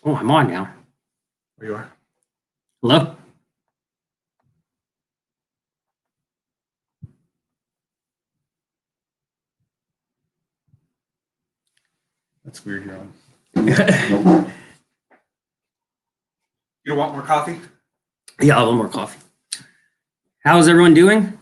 Oh, I'm on now. There you are. Hello? That's weird, you're on. You don't want more coffee? Yeah, a little more coffee. How's everyone doing?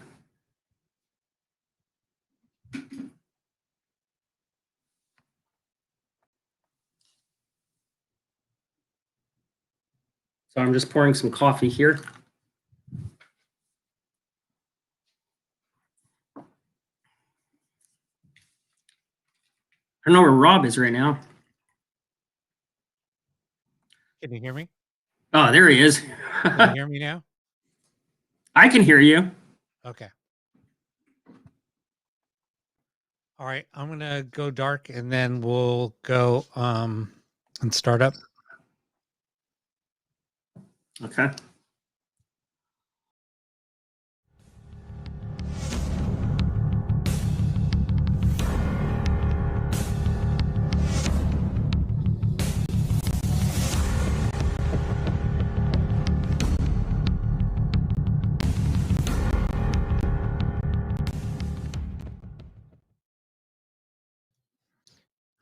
So I'm just pouring some coffee here. I don't know where Rob is right now. Can you hear me? Oh, there he is. Can you hear me now? I can hear you. Okay. All right, I'm gonna go dark and then we'll go and start up. Okay.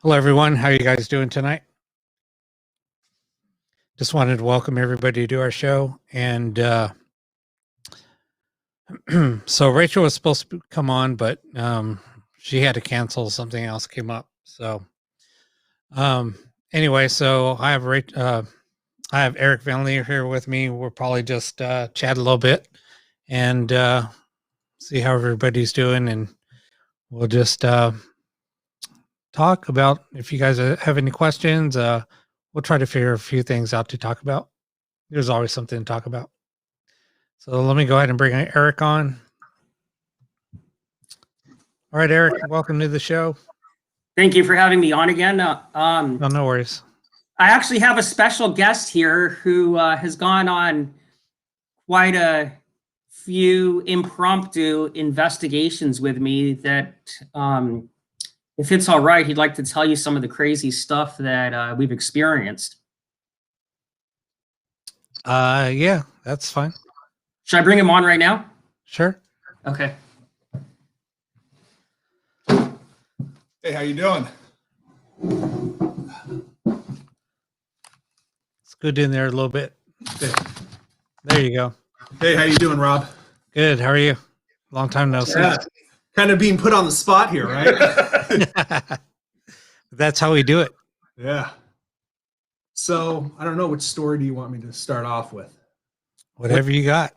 Hello, everyone. How are you guys doing tonight? Just wanted to welcome everybody to our show. And so Rachel was supposed to come on, but she had to cancel. Something else came up. So anyway, so I have Erik Vanlier here with me. We'll probably just chat a little bit and see how everybody's doing, and we'll just talk about, if you guys have any questions, we'll try to figure a few things out to talk about. There's always something to talk about. So let me go ahead and bring Erik on. All right, Erik, welcome to the show. Thank you for having me on again. No worries. I actually have a special guest here who has gone on quite a few impromptu investigations with me that, if it's all right, he'd like to tell you some of the crazy stuff that we've experienced. Yeah, that's fine. Should I bring him on right now? Sure. Okay. Hey, how you doing? Scoot in there a little bit. Hey. There you go. Hey, how you doing, Rob? Good. How are you? Long time no see. Yeah. Kind of being put on the spot here, right? That's how we do it. Yeah. So I don't know, which story do you want me to start off with? Whatever you got.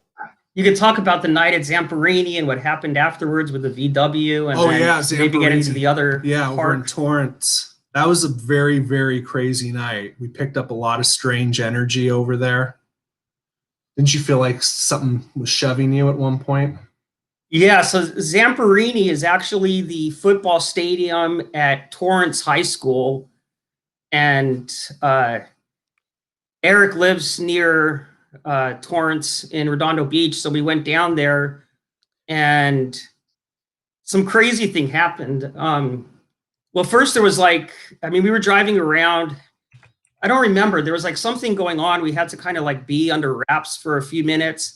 You could talk about the night at Zamperini and what happened afterwards with the VW, and then maybe get into the other over in Torrance. That was a very, very crazy night. We picked up a lot of strange energy over there. Didn't you feel like something was shoving you at one point? Yeah, so Zamperini is actually the football stadium at Torrance High School, and Erik lives near Torrance in Redondo Beach, so we went down there, and some crazy thing happened. Well, first there was we were driving around. I don't remember. There was something going on. We had to kind of be under wraps for a few minutes.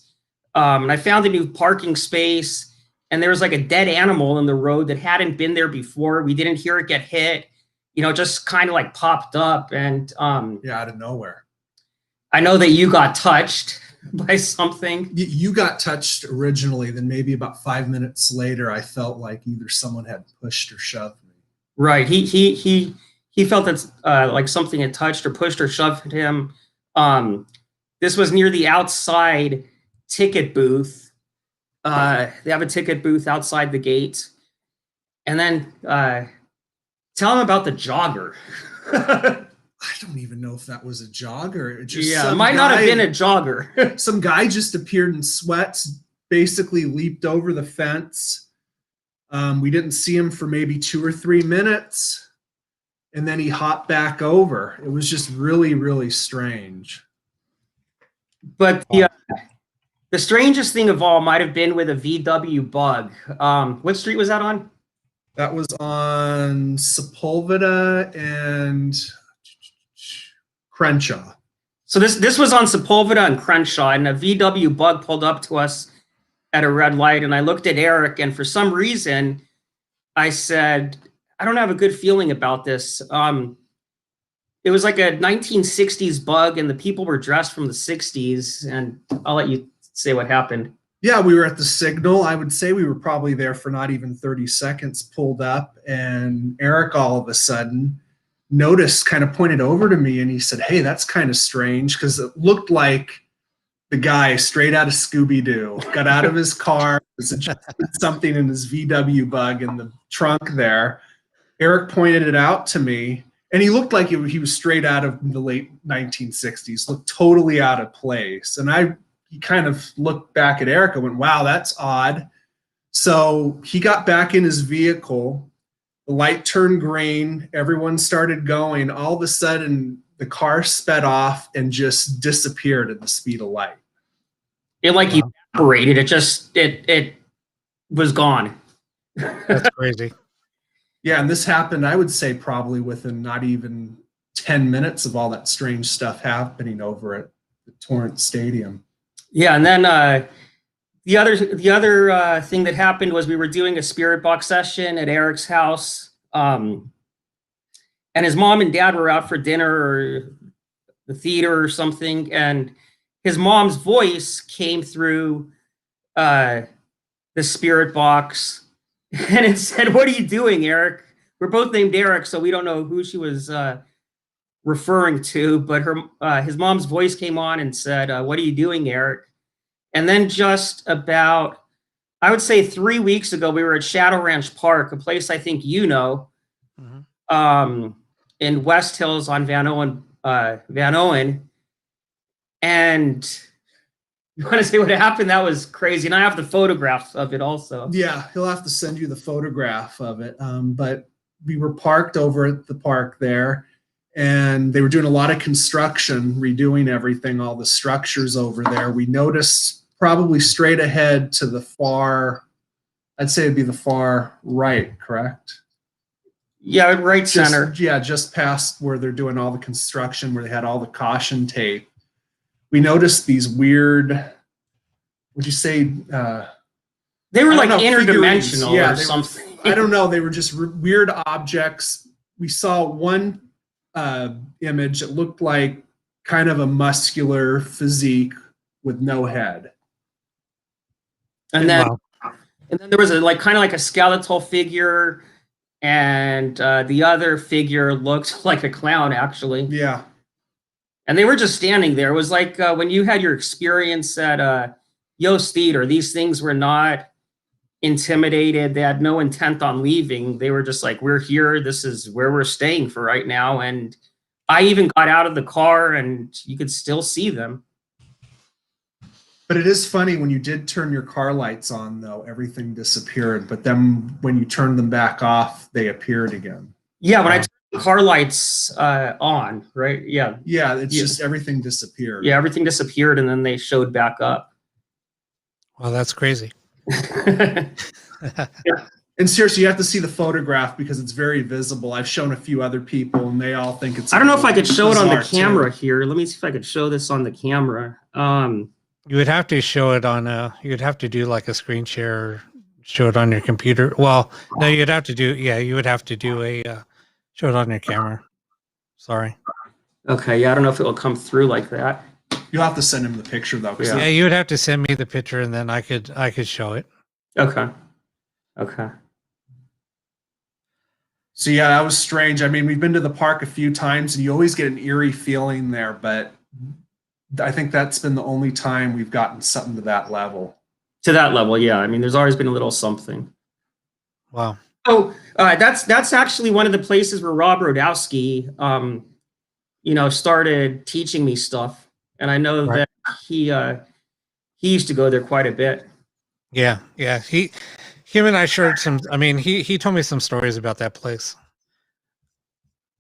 And I found a new parking space, and there was a dead animal in the road that hadn't been there before. We didn't hear it get hit, just kind of popped up. And out of nowhere. I know that you got touched by something. You got touched originally, then maybe about 5 minutes later, I felt like either someone had pushed or shoved me. Right. He felt that something had touched or pushed or shoved him. This was near the outside ticket booth. They have a ticket booth outside the gate. And then tell him about the jogger. I don't even know if that was a jogger. It might not have been a jogger. Some guy just appeared in sweats, basically leaped over the fence. We didn't see him for maybe 2 or 3 minutes, and then he hopped back over. It was just really, really strange. But the strangest thing of all might have been with a VW Bug. What street was that on? That was on Sepulveda and Crenshaw. So this was on Sepulveda and Crenshaw, and a VW Bug pulled up to us at a red light, and I looked at Erik, and for some reason, I said, I don't have a good feeling about this. It was like a 1960s Bug, and the people were dressed from the 60s, and I'll let you say what happened. Yeah, we were at the signal. I would say we were probably there for not even 30 seconds, pulled up, and Erik all of a sudden noticed, kind of pointed over to me, and he said, hey, that's kind of strange, because it looked like the guy straight out of Scooby-Doo got out of his car, was adjusting something in his VW Bug in the trunk there. Erik pointed it out to me, and he looked like he was straight out of the late 1960s, looked totally out of place. And he kind of looked back at Erik and went, wow, that's odd. So he got back in his vehicle. The light turned green. Everyone started going. All of a sudden, the car sped off and just disappeared at the speed of light. It like evaporated. It was gone. That's crazy. Yeah, and this happened, I would say, probably within not even 10 minutes of all that strange stuff happening over at the Torrance Stadium. Yeah, and then the other thing that happened was we were doing a spirit box session at Erik's house, and his mom and dad were out for dinner or the theater or something, and his mom's voice came through the spirit box. And it said, what are you doing, Erik? We're both named Erik, so we don't know who she was referring to. But his mom's voice came on and said, what are you doing, Erik? And then just about, I would say 3 weeks ago, we were at Shadow Ranch Park, a place I think you know, in West Hills on Van Owen. And you want to say what happened? That was crazy. And I have the photographs of it also. Yeah, he'll have to send you the photograph of it. But we were parked over at the park there, and they were doing a lot of construction, redoing everything, all the structures over there. We noticed probably straight ahead to the far, I'd say it'd be the far right, correct? Yeah, right center. Yeah, just past where they're doing all the construction, where they had all the caution tape. We noticed these weird, would you say? They were like interdimensional or something. I don't know. They were just weird objects. We saw one image that looked like kind of a muscular physique with no head. And then there was kind of like a skeletal figure, and the other figure looked like a clown, actually. Yeah. And they were just standing there. It was like when you had your experience at Yost Theater, these things were not intimidated. They had no intent on leaving. They were just like, we're here. This is where we're staying for right now. And I even got out of the car and you could still see them. But it is funny, when you did turn your car lights on, though, everything disappeared. But then when you turned them back off, they appeared again. Yeah, when I turned the car lights on, right? Yeah. Yeah, it's just everything disappeared. Yeah, everything disappeared, and then they showed back up. Well, that's crazy. Yeah. And seriously, you have to see the photograph because it's very visible. I've shown a few other people, and they all think it's. I don't know if I could show it on the camera here. Let me see if I could show this on the camera. You would have to show it on you'd have to do like a screen share, show it on your computer. Well, no, you'd have to do, you would have to do a, show it on your camera. Sorry. Okay. Yeah. I don't know if it will come through like that. You'll have to send him the picture though. Yeah, you would have to send me the picture and then I could show it. Okay. Okay. So yeah, that was strange. I mean, we've been to the park a few times and you always get an eerie feeling there, but I think that's been the only time we've gotten something to that level. To that level, yeah. I mean, there's always been a little something. Wow. Oh, that's actually one of the places where Rob Rodowski, started teaching me stuff, and I know that he used to go there quite a bit. Yeah. Him and I shared some. I mean, he told me some stories about that place.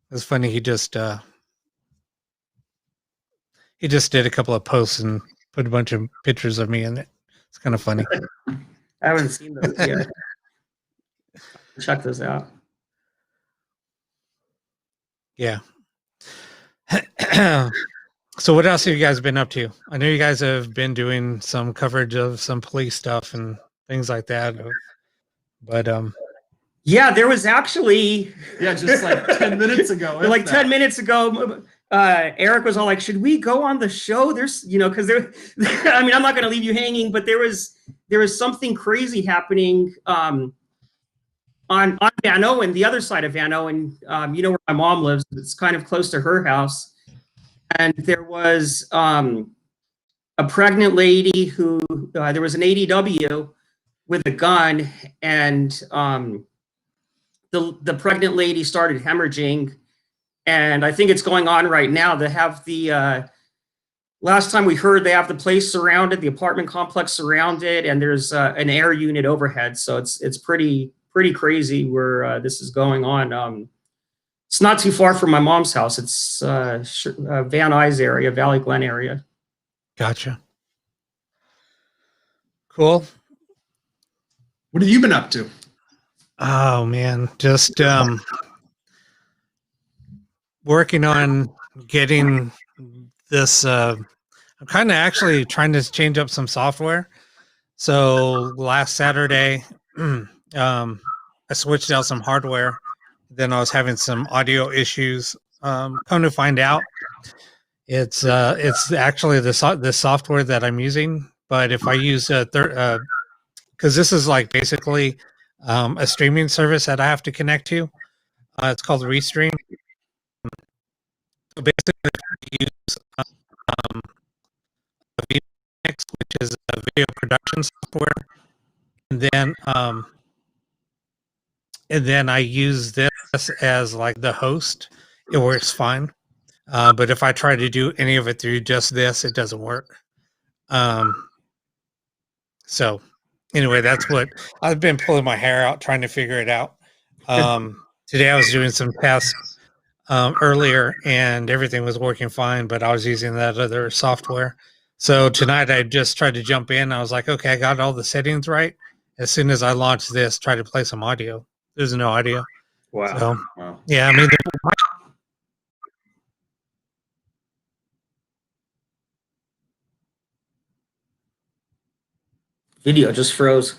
It was funny. He just did a couple of posts and put a bunch of pictures of me in it. It's kind of funny. I haven't seen those yet. Check this out. Yeah. So what else have you guys been up to? I know you guys have been doing some coverage of some police stuff and things like that. But Yeah, there was actually just like 10 minutes ago. like 10 minutes ago, Erik was all like, should we go on the show? There's, because there, I mean, I'm not going to leave you hanging, but there was something crazy happening on Van Owen, the other side of Van Owen, where my mom lives. It's kind of close to her house. And there was a pregnant lady who, there was an ADW with a gun, and the pregnant lady started hemorrhaging. And I think it's going on right now. They have the, last time we heard, they have the place surrounded, the apartment complex surrounded, and there's an air unit overhead. So it's pretty crazy where this is going on. It's not too far from my mom's house. It's Van Nuys area, Valley Glen area. gotcha. Cool. What have you been up to? Oh man, just working on getting this. I'm kind of actually trying to change up some software. So last Saturday, I switched out some hardware. Then I was having some audio issues. Come to find out, it's actually the software that I'm using. But if I use because this is like basically a streaming service that I have to connect to. It's called Restream. So basically, I use VMix, which is a video production software, and then I use this as like the host. It works fine. But if I try to do any of it through just this, it doesn't work. So anyway, that's what I've been pulling my hair out trying to figure it out. Today I was doing some tests earlier and everything was working fine, but I was using that other software. So tonight I just tried to jump in. I was like, okay, I got all the settings right. As soon as I launch this, try to play some audio. There's no audio. Wow. So, Wow. yeah, I mean, Video just froze.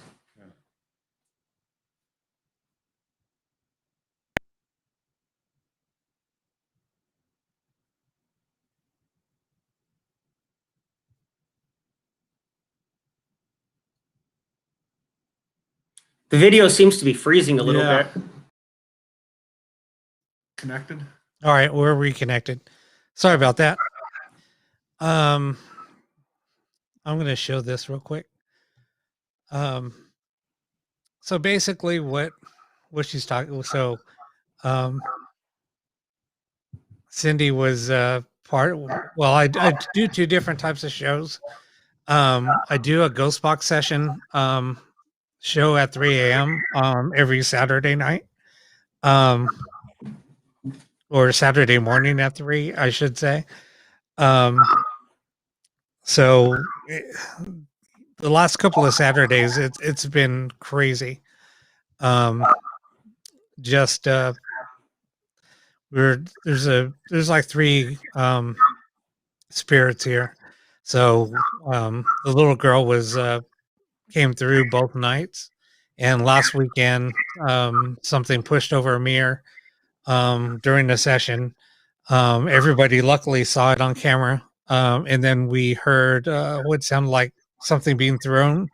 The video seems to be freezing a little Yeah. bit. Connected? all right, we're reconnected. Sorry about that. I'm going to show this real quick. So basically what she's talking, so Cindy was well, I do two different types of shows. I do a ghost box session show at 3 a.m. Every Saturday night, or Saturday morning at 3, I should say. So the last couple of Saturdays, it's been crazy. Just there's like 3 spirits here. So the little girl was came through both nights, and last weekend something pushed over a mirror during the session. Everybody luckily saw it on camera, and then we heard what sounded like something being thrown,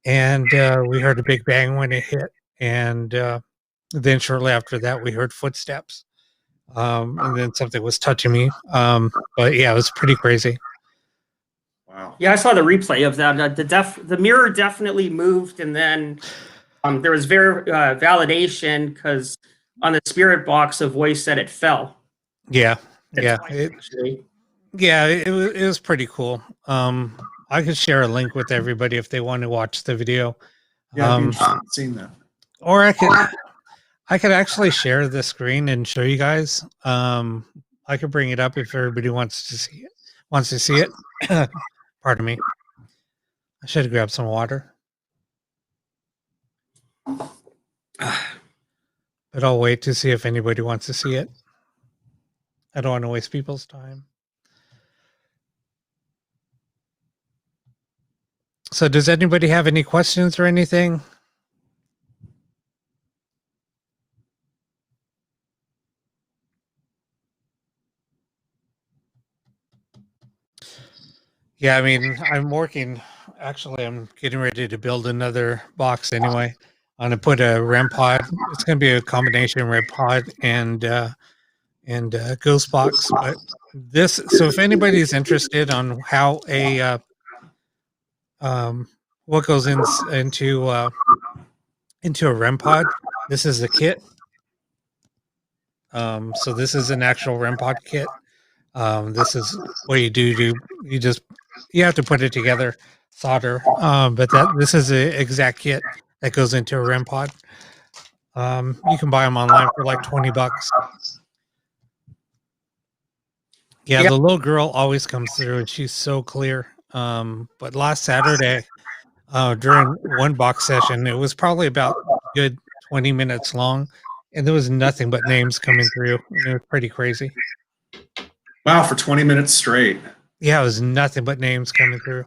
and we heard a big bang when it hit, and then shortly after that we heard footsteps, and then something was touching me. But yeah, it was pretty crazy. Wow. Yeah, I saw the replay of that. The mirror definitely moved, and then there was validation because on the spirit box, a voice said it fell. Yeah, Actually. it was pretty cool. I could share a link with everybody if they want to watch the video. Yeah, I'd be interested in seeing that. Or I could actually share the screen and show you guys. I could bring it up if everybody wants to see it. Pardon me. I should have grabbed some water. But I'll wait to see if anybody wants to see it. I don't want to waste people's time. So does anybody have any questions or anything? Yeah, I mean, actually, I'm getting ready to build another box anyway. I'm going to put a REM pod. It's going to be a combination REM pod and ghost box. But so if anybody's interested on how what goes into a REM pod, this is the kit. So this is an actual REM pod kit. This is what you do. You have to put it together, solder. But this is the exact kit that goes into a REM pod. You can buy them online for like $20. Yeah, the little girl always comes through, and she's so clear. But last Saturday, during one box session, it was probably about a good 20 minutes long, and there was nothing but names coming through, and it was pretty crazy. Wow, for 20 minutes straight. Yeah, it was nothing but names coming through.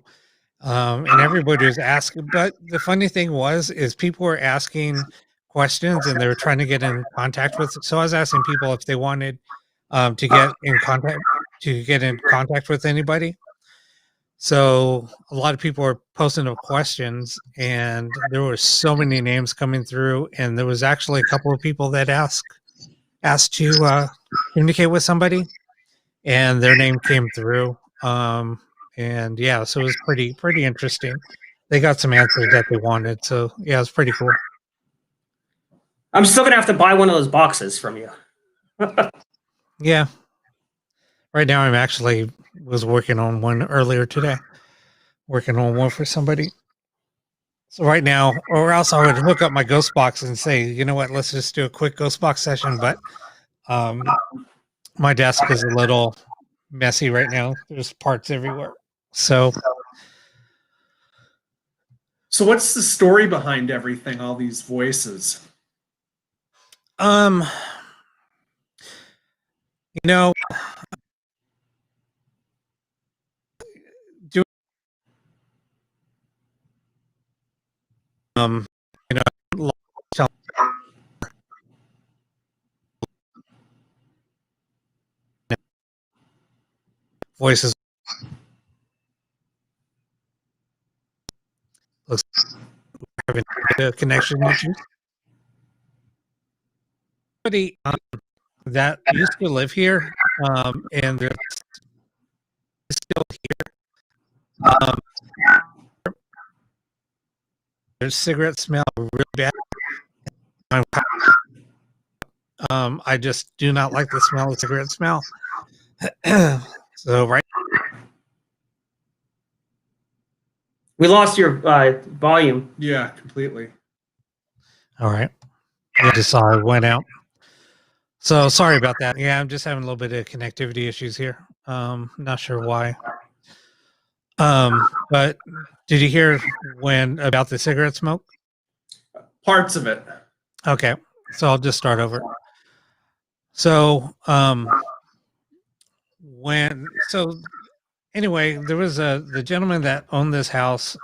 And everybody was asking, but the funny thing is people were asking questions and they were trying to get in contact with. So I was asking people if they wanted to get in contact with anybody. So a lot of people were posting up questions, and there were so many names coming through, and there was actually a couple of people that asked to communicate with somebody, and their name came through. And yeah, so it was pretty interesting. They got some answers that they wanted. So yeah, it's pretty cool. I'm still gonna have to buy one of those boxes from you. Yeah. Right now I'm actually was working on one earlier today. Working on one for somebody. So right now, or else I would hook up my ghost box and say, you know what, let's just do a quick ghost box session. But my desk is a little messy right now. There's parts everywhere. So what's the story behind everything, all these voices? you know, do you know, voices looks like having connection issues. Somebody that used to live here, and they're still here. Their cigarette smell really bad. I just do not like the smell of cigarette smell. So right, We lost your volume. Yeah, completely. all right. I just saw it went out. So sorry about that. Yeah, I'm just having a little bit of connectivity issues here. Not sure why. But did you hear about the cigarette smoke? Parts of it. Okay, so I'll just start over. So anyway, there was the gentleman that owned this house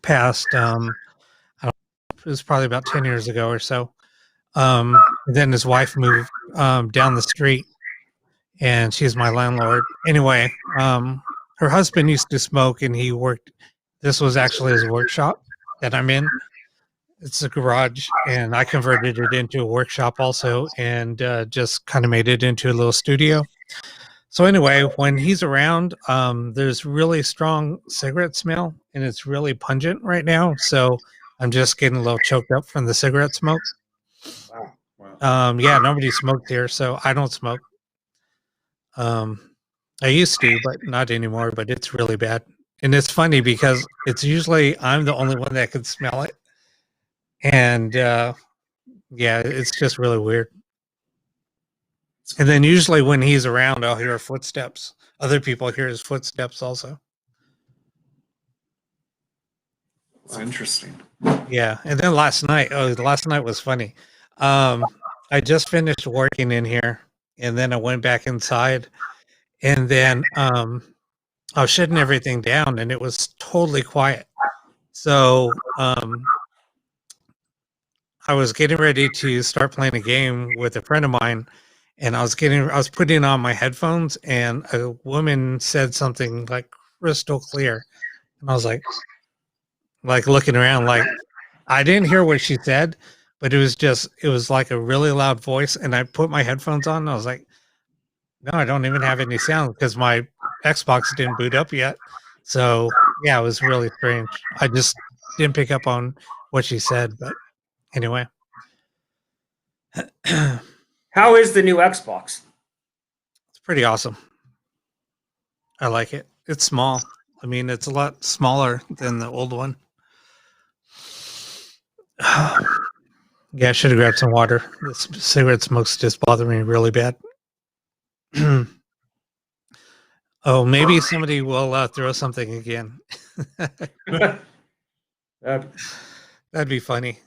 passed. I don't know, it was probably about 10 years ago or so. Then his wife moved down the street, and she's my landlord. Anyway, her husband used to smoke, and he worked. This was actually his workshop that I'm in. It's a garage, and I converted it into a workshop also, and just kind of made it into a little studio. So anyway, when he's around, there's really strong cigarette smell, and it's really pungent right now. So I'm just getting a little choked up from the cigarette smoke. Wow. Yeah, nobody smoked here, so I don't smoke. I used to, but not anymore. But it's really bad, and it's funny because it's usually I'm the only one that can smell it, and yeah, it's just really weird. And then usually when he's around, I'll hear footsteps. Other people hear his footsteps also. It's interesting. Yeah, and then last night was funny. I just finished working in here, and then I went back inside, and then I was shutting everything down, and it was totally quiet. So I was getting ready to start playing a game with a friend of mine, and I was putting on my headphones, and a woman said something like crystal clear, and I was like looking around, like I didn't hear what she said, but it was like a really loud voice, and I put my headphones on, and I was like, no, I don't even have any sound because my Xbox didn't boot up yet. So yeah, it was really strange. I just didn't pick up on what she said, but anyway. It's How is the new Xbox? pretty awesome. I like it. It's small. I mean, it's a lot smaller than the old one. Yeah, I should have grabbed some water. This cigarette smoke's just bothering me really bad. Oh, maybe somebody will throw something again. That'd be funny.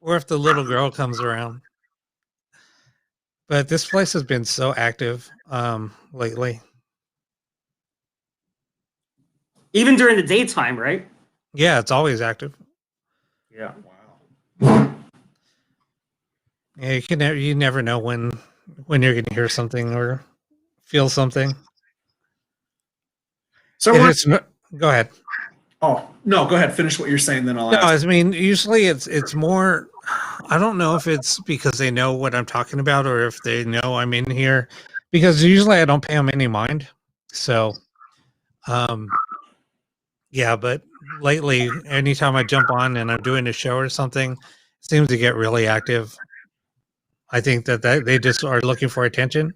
Or if the little girl comes around. But this place has been so active lately. Even during the daytime, right? Yeah, it's always active. Yeah. Wow. Yeah, you never know when you're going to hear something or feel something. So Go ahead. oh no, go ahead. Finish what you're saying, then I'll No, ask. I mean, usually it's more. I don't know if it's because they know what I'm talking about or if they know I'm in here, because usually I don't pay them any mind. So, yeah, but lately, anytime I jump on and I'm doing a show or something, it seems to get really active. I think that they just are looking for attention.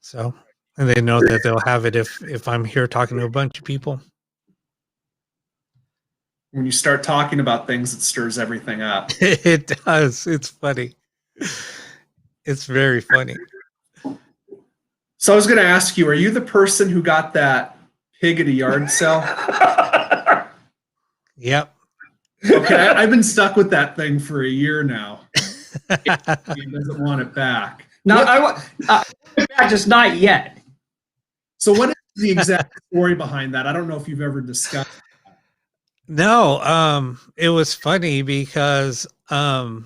So, and they know that they'll have it if I'm here talking to a bunch of people. When you start talking about things, it stirs everything up. It does. It's funny. It's very funny. So I was going to ask you, are you the person who got that pig at a yard sale? Yep. Okay, I've been stuck with that thing for a year now. He doesn't want it back. No, just not yet. So what is the exact story behind that? I don't know if you've ever discussed. No, it was funny because so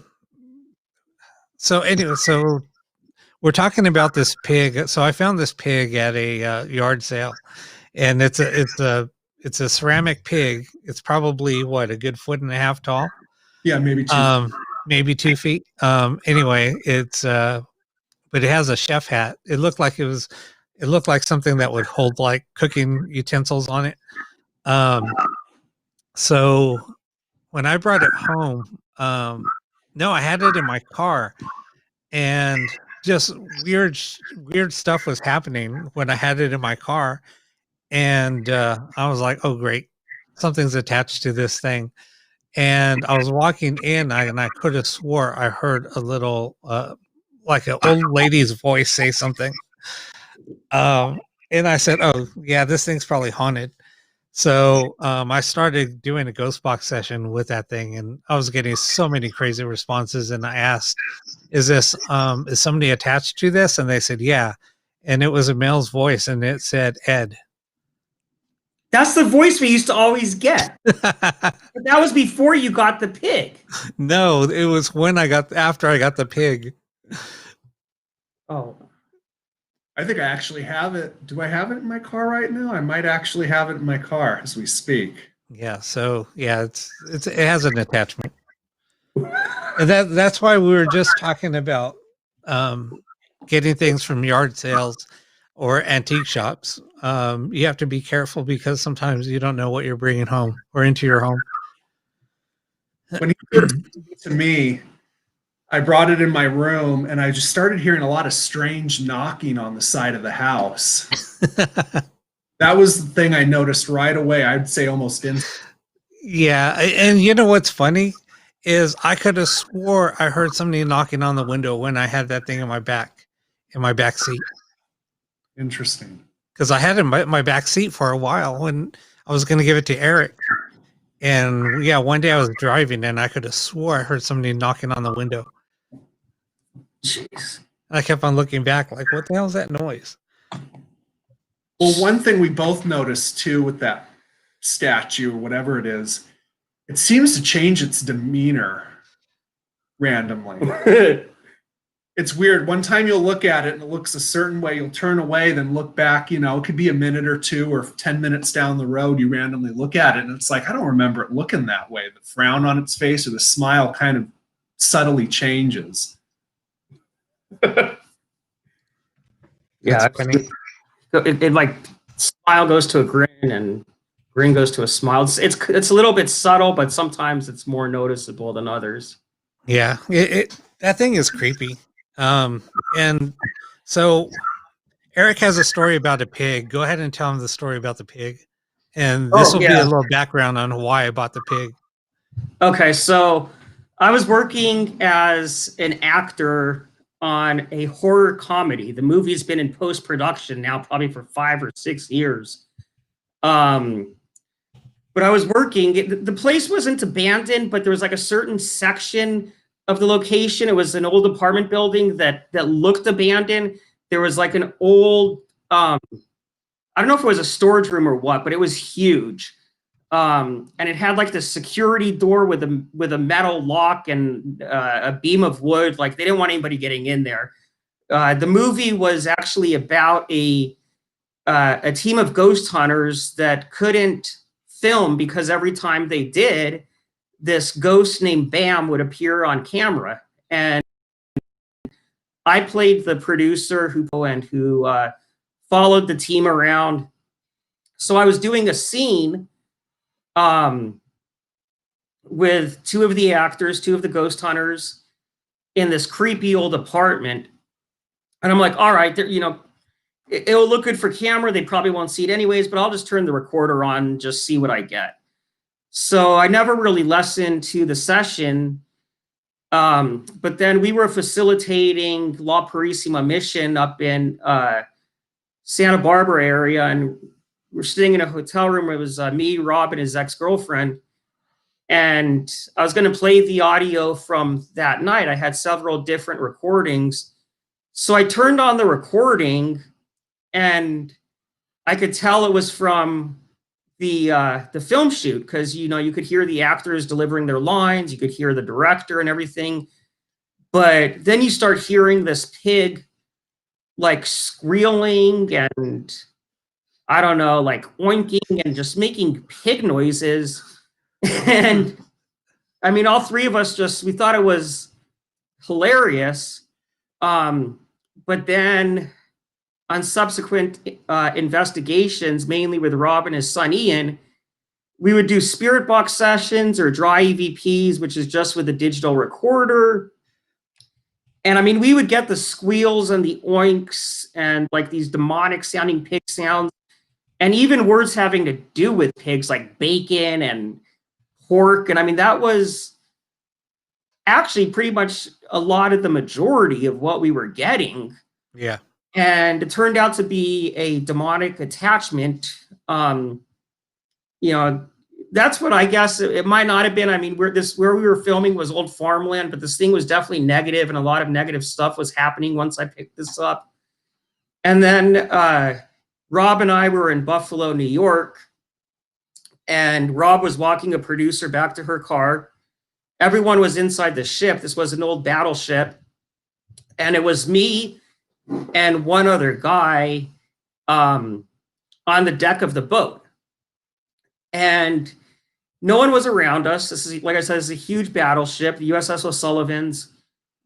anyway, so we're talking about this pig. So I found this pig at a yard sale, and it's a ceramic pig. It's probably what, a good 1.5 feet tall. Yeah, Maybe 2 feet. Anyway, it's but it has a chef hat. It looked like something that would hold like cooking utensils on it. So when I brought it home, no, I had it in my car, and just weird stuff was happening when I had it in my car, and I was like, "Oh, great, something's attached to this thing." And I was walking in, and I could have swore I heard a little, like an old lady's voice say something. And I said, "Oh, yeah, this thing's probably haunted." So I started doing a ghost box session with that thing, and I was getting so many crazy responses. And I asked, is somebody attached to this? And they said, yeah. And it was a male's voice, and it said Ed. That's the voice we used to always get. But that was before you got the pig. No, it was after I got the pig. Oh. I think I actually have it. Do I have it in my car right now? I might actually have it in my car as we speak. Yeah. So yeah, it has an attachment. And that's why we were just talking about getting things from yard sales or antique shops. You have to be careful because sometimes you don't know what you're bringing home or into your home. When he first gave it to me, I brought it in my room, and I just started hearing a lot of strange knocking on the side of the house. That was the thing I noticed right away. I'd say almost instantly. Yeah, and you know what's funny is I could have swore I heard somebody knocking on the window when I had that thing in my back seat. Interesting. Because I had it in my back seat for a while when I was going to give it to Erik. And yeah, one day I was driving and I could have swore I heard somebody knocking on the window. Jeez. I kept on looking back, like, what the hell is that noise? Well, one thing we both noticed too with that statue or whatever it is, it seems to change its demeanor randomly. It's weird. One time you'll look at it and it looks a certain way. You'll turn away, then look back. You know, it could be a minute or two or 10 minutes down the road. You randomly look at it and it's like, I don't remember it looking that way. The frown on its face or the smile kind of subtly changes. Yeah, That's funny. it like smile goes to a grin and grin goes to a smile. It's a little bit subtle, but sometimes it's more noticeable than others. Yeah, that thing is creepy. And so Erik has a story about a pig. Go ahead and tell him the story about the pig. And this will be a little background on why I bought the pig. Okay, so I was working as an actor on a horror comedy. The movie's been in post-production now probably for 5 or 6 years. But I was working, the place wasn't abandoned, but there was like a certain section of the location. It was an old apartment building that looked abandoned. There was like an old, I don't know if it was a storage room or what, but it was huge. And it had like the security door with a metal lock and a beam of wood. Like they didn't want anybody getting in there. The movie was actually about a team of ghost hunters that couldn't film because every time they did, this ghost named Bam would appear on camera. And I played the producer who followed the team around. So I was doing a scene with 2 of the actors, 2 of the ghost hunters in this creepy old apartment. And I'm like, all right, you know, it'll look good for camera. They probably won't see it anyways, but I'll just turn the recorder on and just see what I get. So I never really listened to the session. But then we were facilitating La Purísima Mission up in Santa Barbara area, and we're sitting in a hotel room. It was me, Rob, and his ex-girlfriend. And I was going to play the audio from that night. I had several different recordings. So I turned on the recording, and I could tell it was from the film shoot, because you know you could hear the actors delivering their lines, you could hear the director and everything, but then you start hearing this pig like squealing and I don't know, like oinking and just making pig noises. And I mean, all 3 of us we thought it was hilarious. But then on subsequent investigations, mainly with Rob and his son Ian, we would do spirit box sessions or dry EVPs, which is just with a digital recorder. And I mean, we would get the squeals and the oinks and like these demonic sounding pig sounds, and even words having to do with pigs like bacon and pork. And I mean, that was actually pretty much a lot of the majority of what we were getting. Yeah. And it turned out to be a demonic attachment. You know, that's what I guess it might not have been. I mean, where we were filming was old farmland, but this thing was definitely negative, and a lot of negative stuff was happening once I picked this up. And then Rob and I were in Buffalo, New York, and Rob was walking a producer back to her car. Everyone was inside the ship. This was an old battleship, and it was me and one other guy on the deck of the boat. And no one was around us. This is, like I said, this is a huge battleship, the USS O'Sullivan's.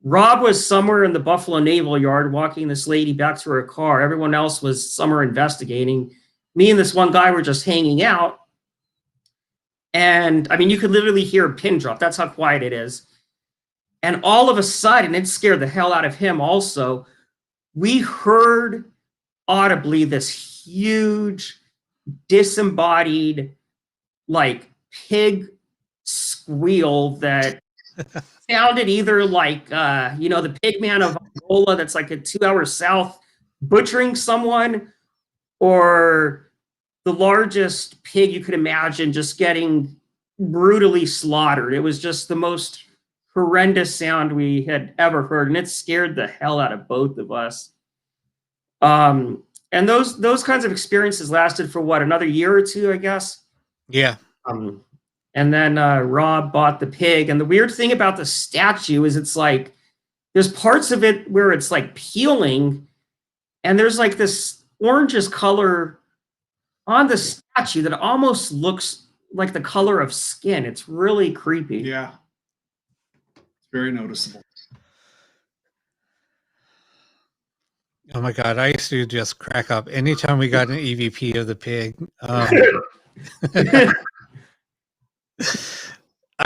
Rob was somewhere in the Buffalo Naval Yard walking this lady back to her car. Everyone else was somewhere investigating. Me and this one guy were just hanging out. And I mean, you could literally hear a pin drop. That's how quiet it is. And all of a sudden, it scared the hell out of him also. We heard audibly this huge, disembodied, like pig squeal that sounded either like, you know, the pig man of Angola that's like a 2 hours south butchering someone, or the largest pig you could imagine just getting brutally slaughtered. It was just the most horrendous sound we had ever heard, and it scared the hell out of both of us. And those kinds of experiences lasted for what, another year or two, I guess. Yeah. And then Rob bought the pig, and the weird thing about the statue is it's like there's parts of it where it's like peeling, and there's like this orangish color on the statue that almost looks like the color of skin. It's really creepy. Yeah. It's very noticeable. Oh my God. I used to just crack up anytime we got an EVP of the pig. I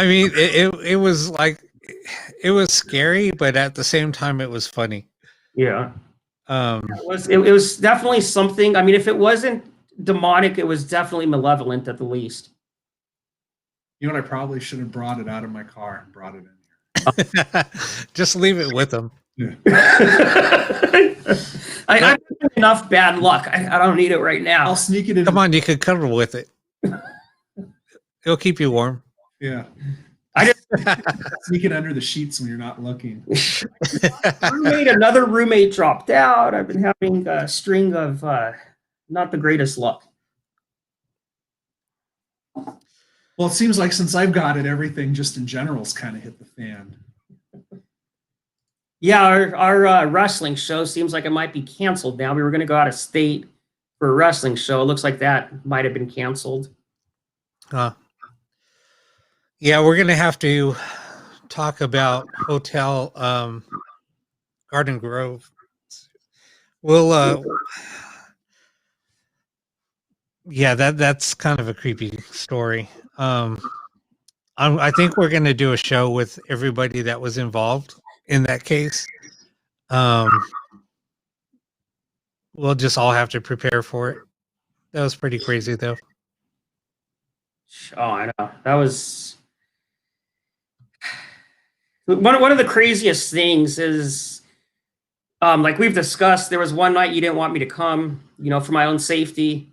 mean, it was like, it was scary, but at the same time, it was funny. Yeah. It was definitely something. I mean, if it wasn't demonic, it was definitely malevolent at the least. You know what? I probably should have brought it out of my car and brought it in here. Just leave it with them. Yeah. I have enough bad luck. I don't need it right now. I'll sneak it in. Come on, you could cuddle with it. It'll keep you warm. Yeah. I just sneak it under the sheets when you're not looking. Another roommate dropped out. I've been having a string of not the greatest luck. Well, it seems like since I've got it, everything just in general's kind of hit the fan. Yeah, our wrestling show seems like it might be canceled now. We were going to go out of state for a wrestling show. It looks like that might have been canceled. Yeah, we're going to have to talk about Hotel Garden Grove. We'll yeah, that's kind of a creepy story. I think we're going to do a show with everybody that was involved in that case. We'll just all have to prepare for it. That was pretty crazy, though. Oh, I know. That was one of the craziest things is, like we've discussed, there was one night you didn't want me to come, for my own safety.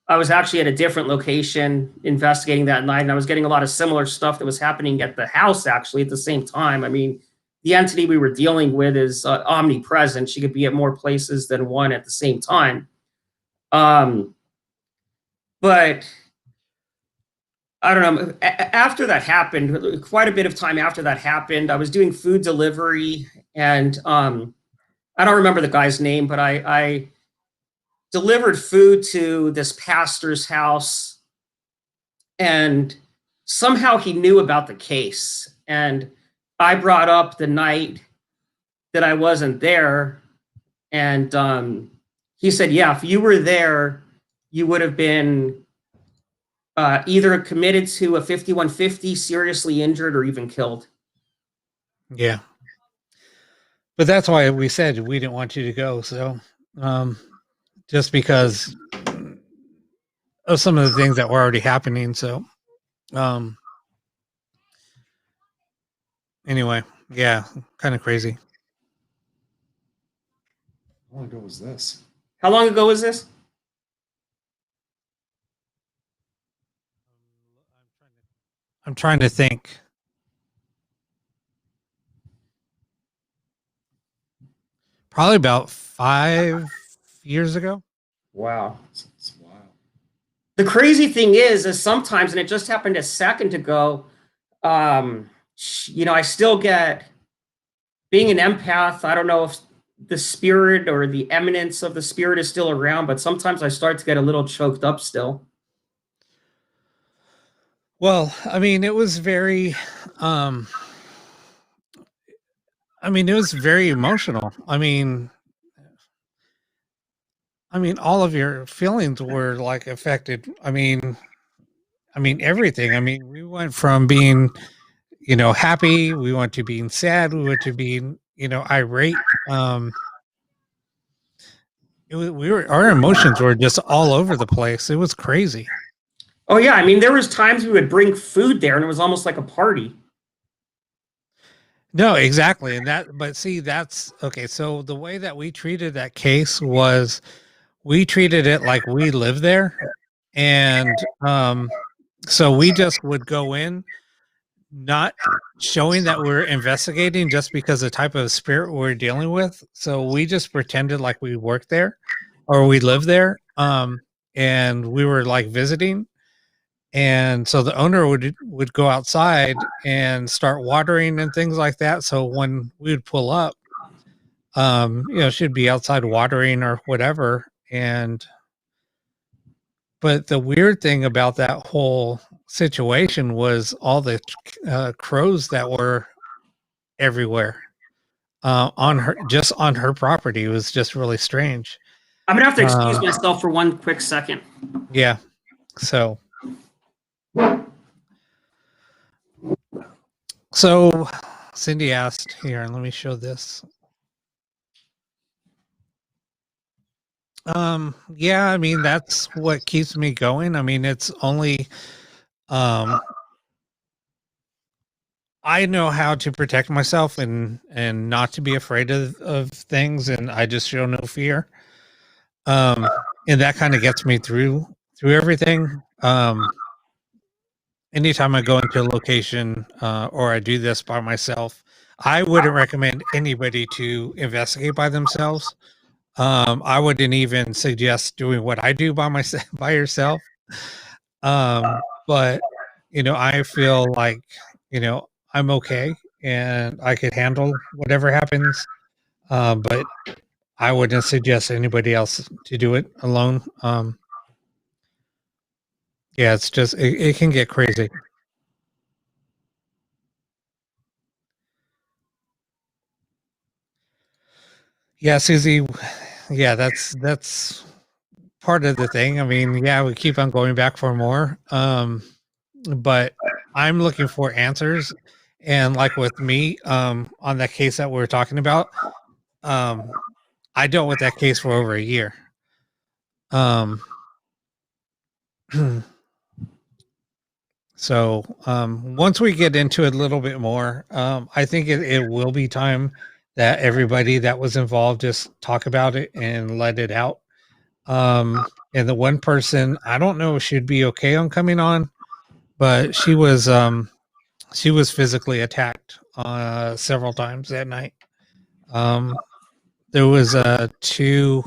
I was actually at a different location investigating that night, and I was getting a lot of similar stuff that was happening at the house, actually, at the same time. I mean, the entity we were dealing with is omnipresent. She could be at more places than one at the same time. But I don't know. After that happened, quite a bit of time after that happened, I was doing food delivery, and I don't remember the guy's name, but I delivered food to this pastor's house, and somehow he knew about the case. And I brought up the night that I wasn't there, and he said, yeah, if you were there, you would have been either committed to a 5150, seriously injured, or even killed. Yeah. But that's why we said we didn't want you to go. So just because of some of the things that were already happening. So anyway, yeah, kind of crazy. How long ago was this? How long ago was this? I'm trying to think. Probably about 5 years ago. Wow. It's wild. The crazy thing is sometimes, and it just happened a second ago, I still get, being an empath, I don't know if the spirit or the eminence of the spirit is still around, but sometimes I start to get a little choked up still. Well, I mean, it was very, it was very emotional. I mean, all of your feelings were like affected. I mean, everything. I mean, we went from being, happy. We went to being sad. We went to being, irate. Our emotions were just all over the place. It was crazy. Oh yeah, I mean, there was times we would bring food there, and it was almost like a party. No, exactly, but see, that's okay. So the way that we treated that case was, we treated it like we lived there, and so we just would go in, not showing that we're investigating just because the type of spirit we're dealing with. So we just pretended like we worked there or we lived there. And we were like visiting. And so the owner would go outside and start watering and things like that. So when we would pull up, she'd be outside watering or whatever. But the weird thing about that whole situation was all the crows that were everywhere on her property. It was just really strange. I'm gonna have to excuse myself for one quick second. Yeah. So Cindy asked here, and let me show this. Yeah, I mean, that's what keeps me going. I mean, it's only, I know how to protect myself and not to be afraid of things. And I just show no fear. And that kind of gets me through everything. Anytime I go into a location, or I do this by myself, I wouldn't recommend anybody to investigate by themselves. I wouldn't even suggest doing what I do by myself, by yourself. But I feel like, I'm okay and I could handle whatever happens. But I wouldn't suggest anybody else to do it alone. Yeah, it's just, it can get crazy. Yeah, Susie. Yeah, that's part of the thing. I mean, yeah, we keep on going back for more. But I'm looking for answers. And like with me, on that case that we were talking about, I dealt with that case for over a year. So once we get into it a little bit more, I think it will be time that everybody that was involved just talk about it and let it out. And the one person, I don't know if she'd be okay on coming on, but she was physically attacked several times that night. There was two.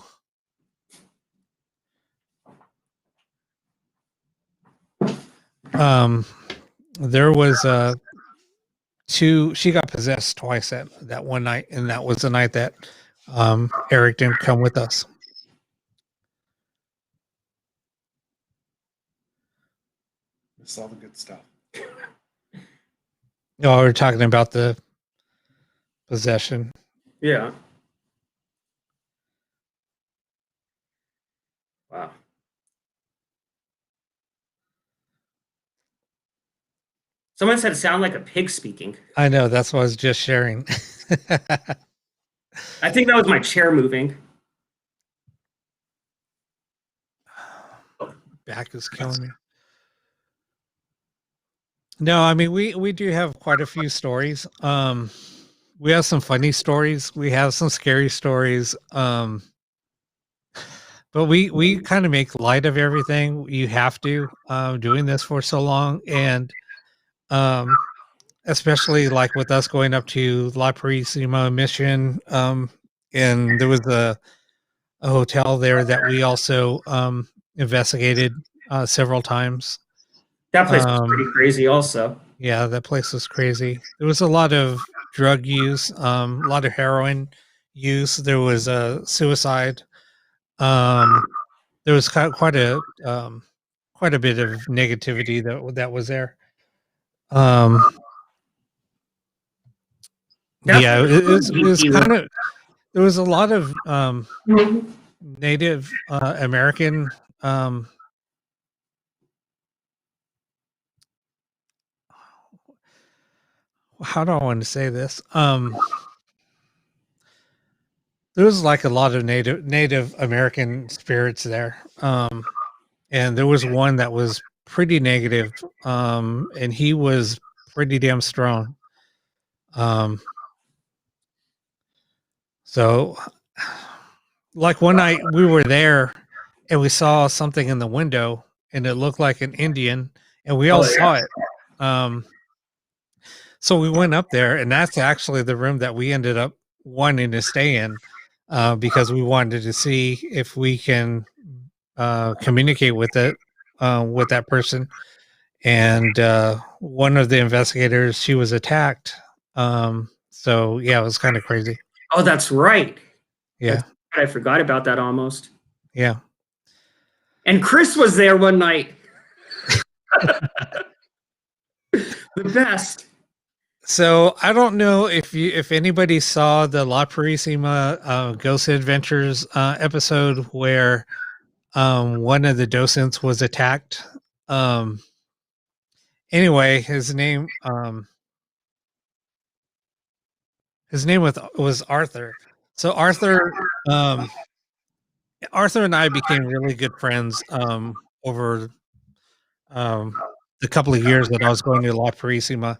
There was two. She got possessed twice that one night, and that was the night that Erik didn't come with us. It's all the good stuff. No, we're talking about the possession. Yeah. Wow. Someone said it sounded like a pig speaking. I know, that's what I was just sharing. I think that was my chair moving. Back is killing me. No, I mean, we do have quite a few stories. We have some funny stories. We have some scary stories. But we kind of make light of everything. You have to, doing this for so long. And especially like with us going up to La Purísima Mission, and there was a hotel there that we also investigated several times. That place was pretty crazy also. Yeah, that place was crazy. There was a lot of drug use, a lot of heroin use. There was a suicide. There was quite a bit of negativity that was there. Yeah, it was kind of, there was a lot of Native American how do I want to say this? There was like a lot of Native American spirits there. And there was one that was pretty negative. And he was pretty damn strong. So like one night we were there and we saw something in the window and it looked like an Indian and we all saw it. So we went up there, and that's actually the room that we ended up wanting to stay in, because we wanted to see if we can communicate with that person. And one of the investigators, she was attacked. So yeah, it was kind of crazy. Oh, that's right. Yeah, I forgot about that almost. yeah. And Chris was there one night. The best. So I don't know if anybody saw the La Purísima Ghost Adventures episode where one of the docents was attacked. Anyway, his name was Arthur. So Arthur and I became really good friends over the couple of years that I was going to La Purísima.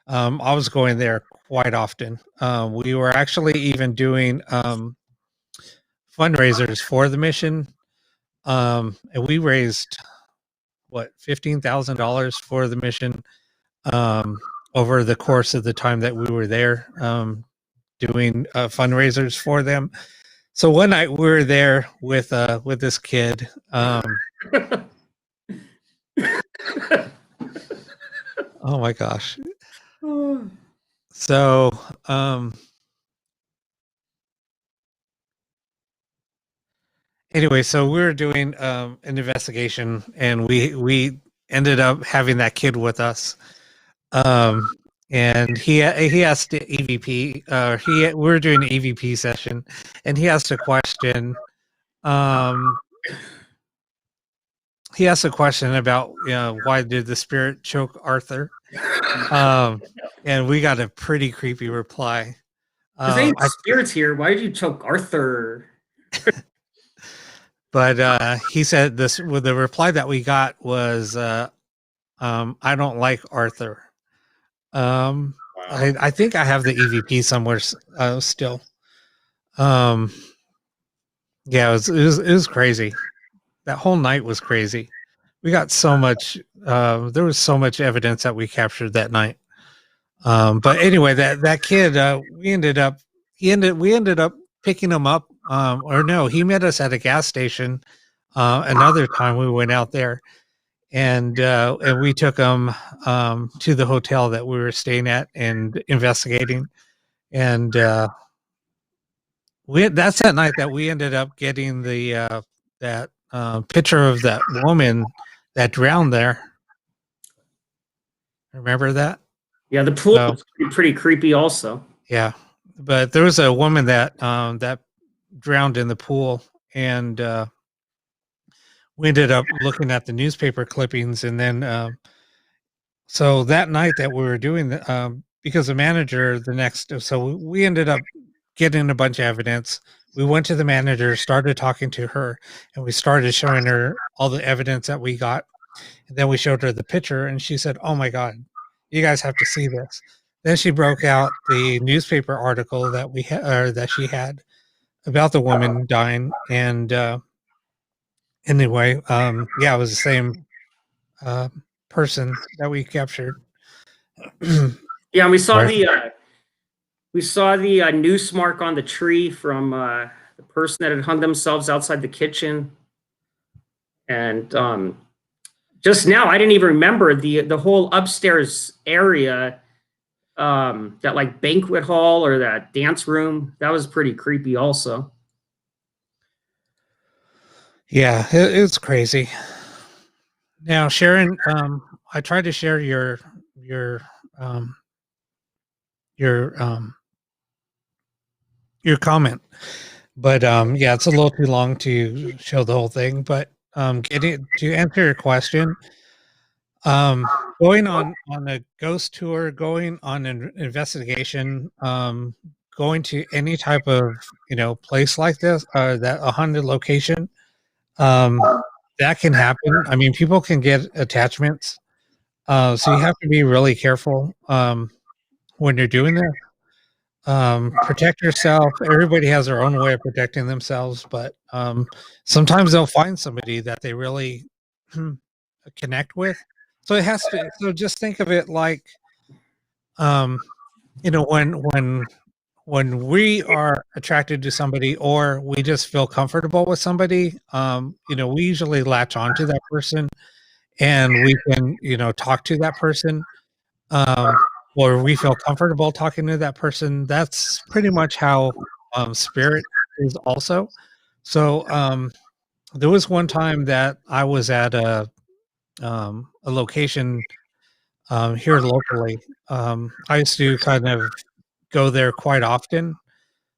I was going there quite often. We were actually even doing fundraisers for the mission, and we raised $15,000 for the mission over the course of the time that we were there, doing fundraisers for them. So one night we were there with this kid. Oh my gosh. So anyway, so we were doing an investigation, and we ended up having that kid with us. And he asked the EVP. We were doing an EVP session, and he asked a question. He asked a question about, why did the spirit choke Arthur? And we got a pretty creepy reply. There's spirits here. Why did you choke Arthur? But he said this. Well, the reply that we got was, "I don't like Arthur." Wow. I think I have the EVP somewhere still. Yeah, it was crazy. That whole night was crazy. We got so much. There was so much evidence that we captured that night. But anyway, that kid, we ended up picking him up. Or no, he met us at a gas station. Another time we went out there, and we took him to the hotel that we were staying at and investigating. And that's that night that we ended up getting the that picture of that woman that drowned there. Remember that? Yeah, the pool was pretty creepy also. Yeah, but there was a woman that that drowned in the pool, and we ended up looking at the newspaper clippings, and then so that night that we were doing because the manager so we ended up getting a bunch of evidence. We went to the manager, started talking to her, and we started showing her all the evidence that we got. And then we showed her the picture, and she said, "Oh my God, you guys have to see this." Then she broke out the newspaper article that that she had about the woman dying. And anyway, yeah, it was the same person that we captured. Yeah, and we saw the noose mark on the tree from the person that had hung themselves outside the kitchen. And just now, I didn't even remember the whole upstairs area, that like banquet hall or that dance room. That was pretty creepy also. Yeah, it's crazy. Now, Sharon, I tried to share your comment, but yeah, it's a little too long to show the whole thing. But getting to answer your question, going on a ghost tour, going on an investigation, going to any type of place like this, that a haunted location, that can happen. I mean, people can get attachments, so you have to be really careful when you're doing this. Protect yourself. Everybody has their own way of protecting themselves, but sometimes they'll find somebody that they really connect with. So it has to. So just think of it like you know, when we are attracted to somebody or we just feel comfortable with somebody, you know, we usually latch on to that person and we can, you know, talk to that person, or we feel comfortable talking to that person. That's pretty much how spirit is also. So there was one time that I was at a location here locally. I used to kind of go there quite often.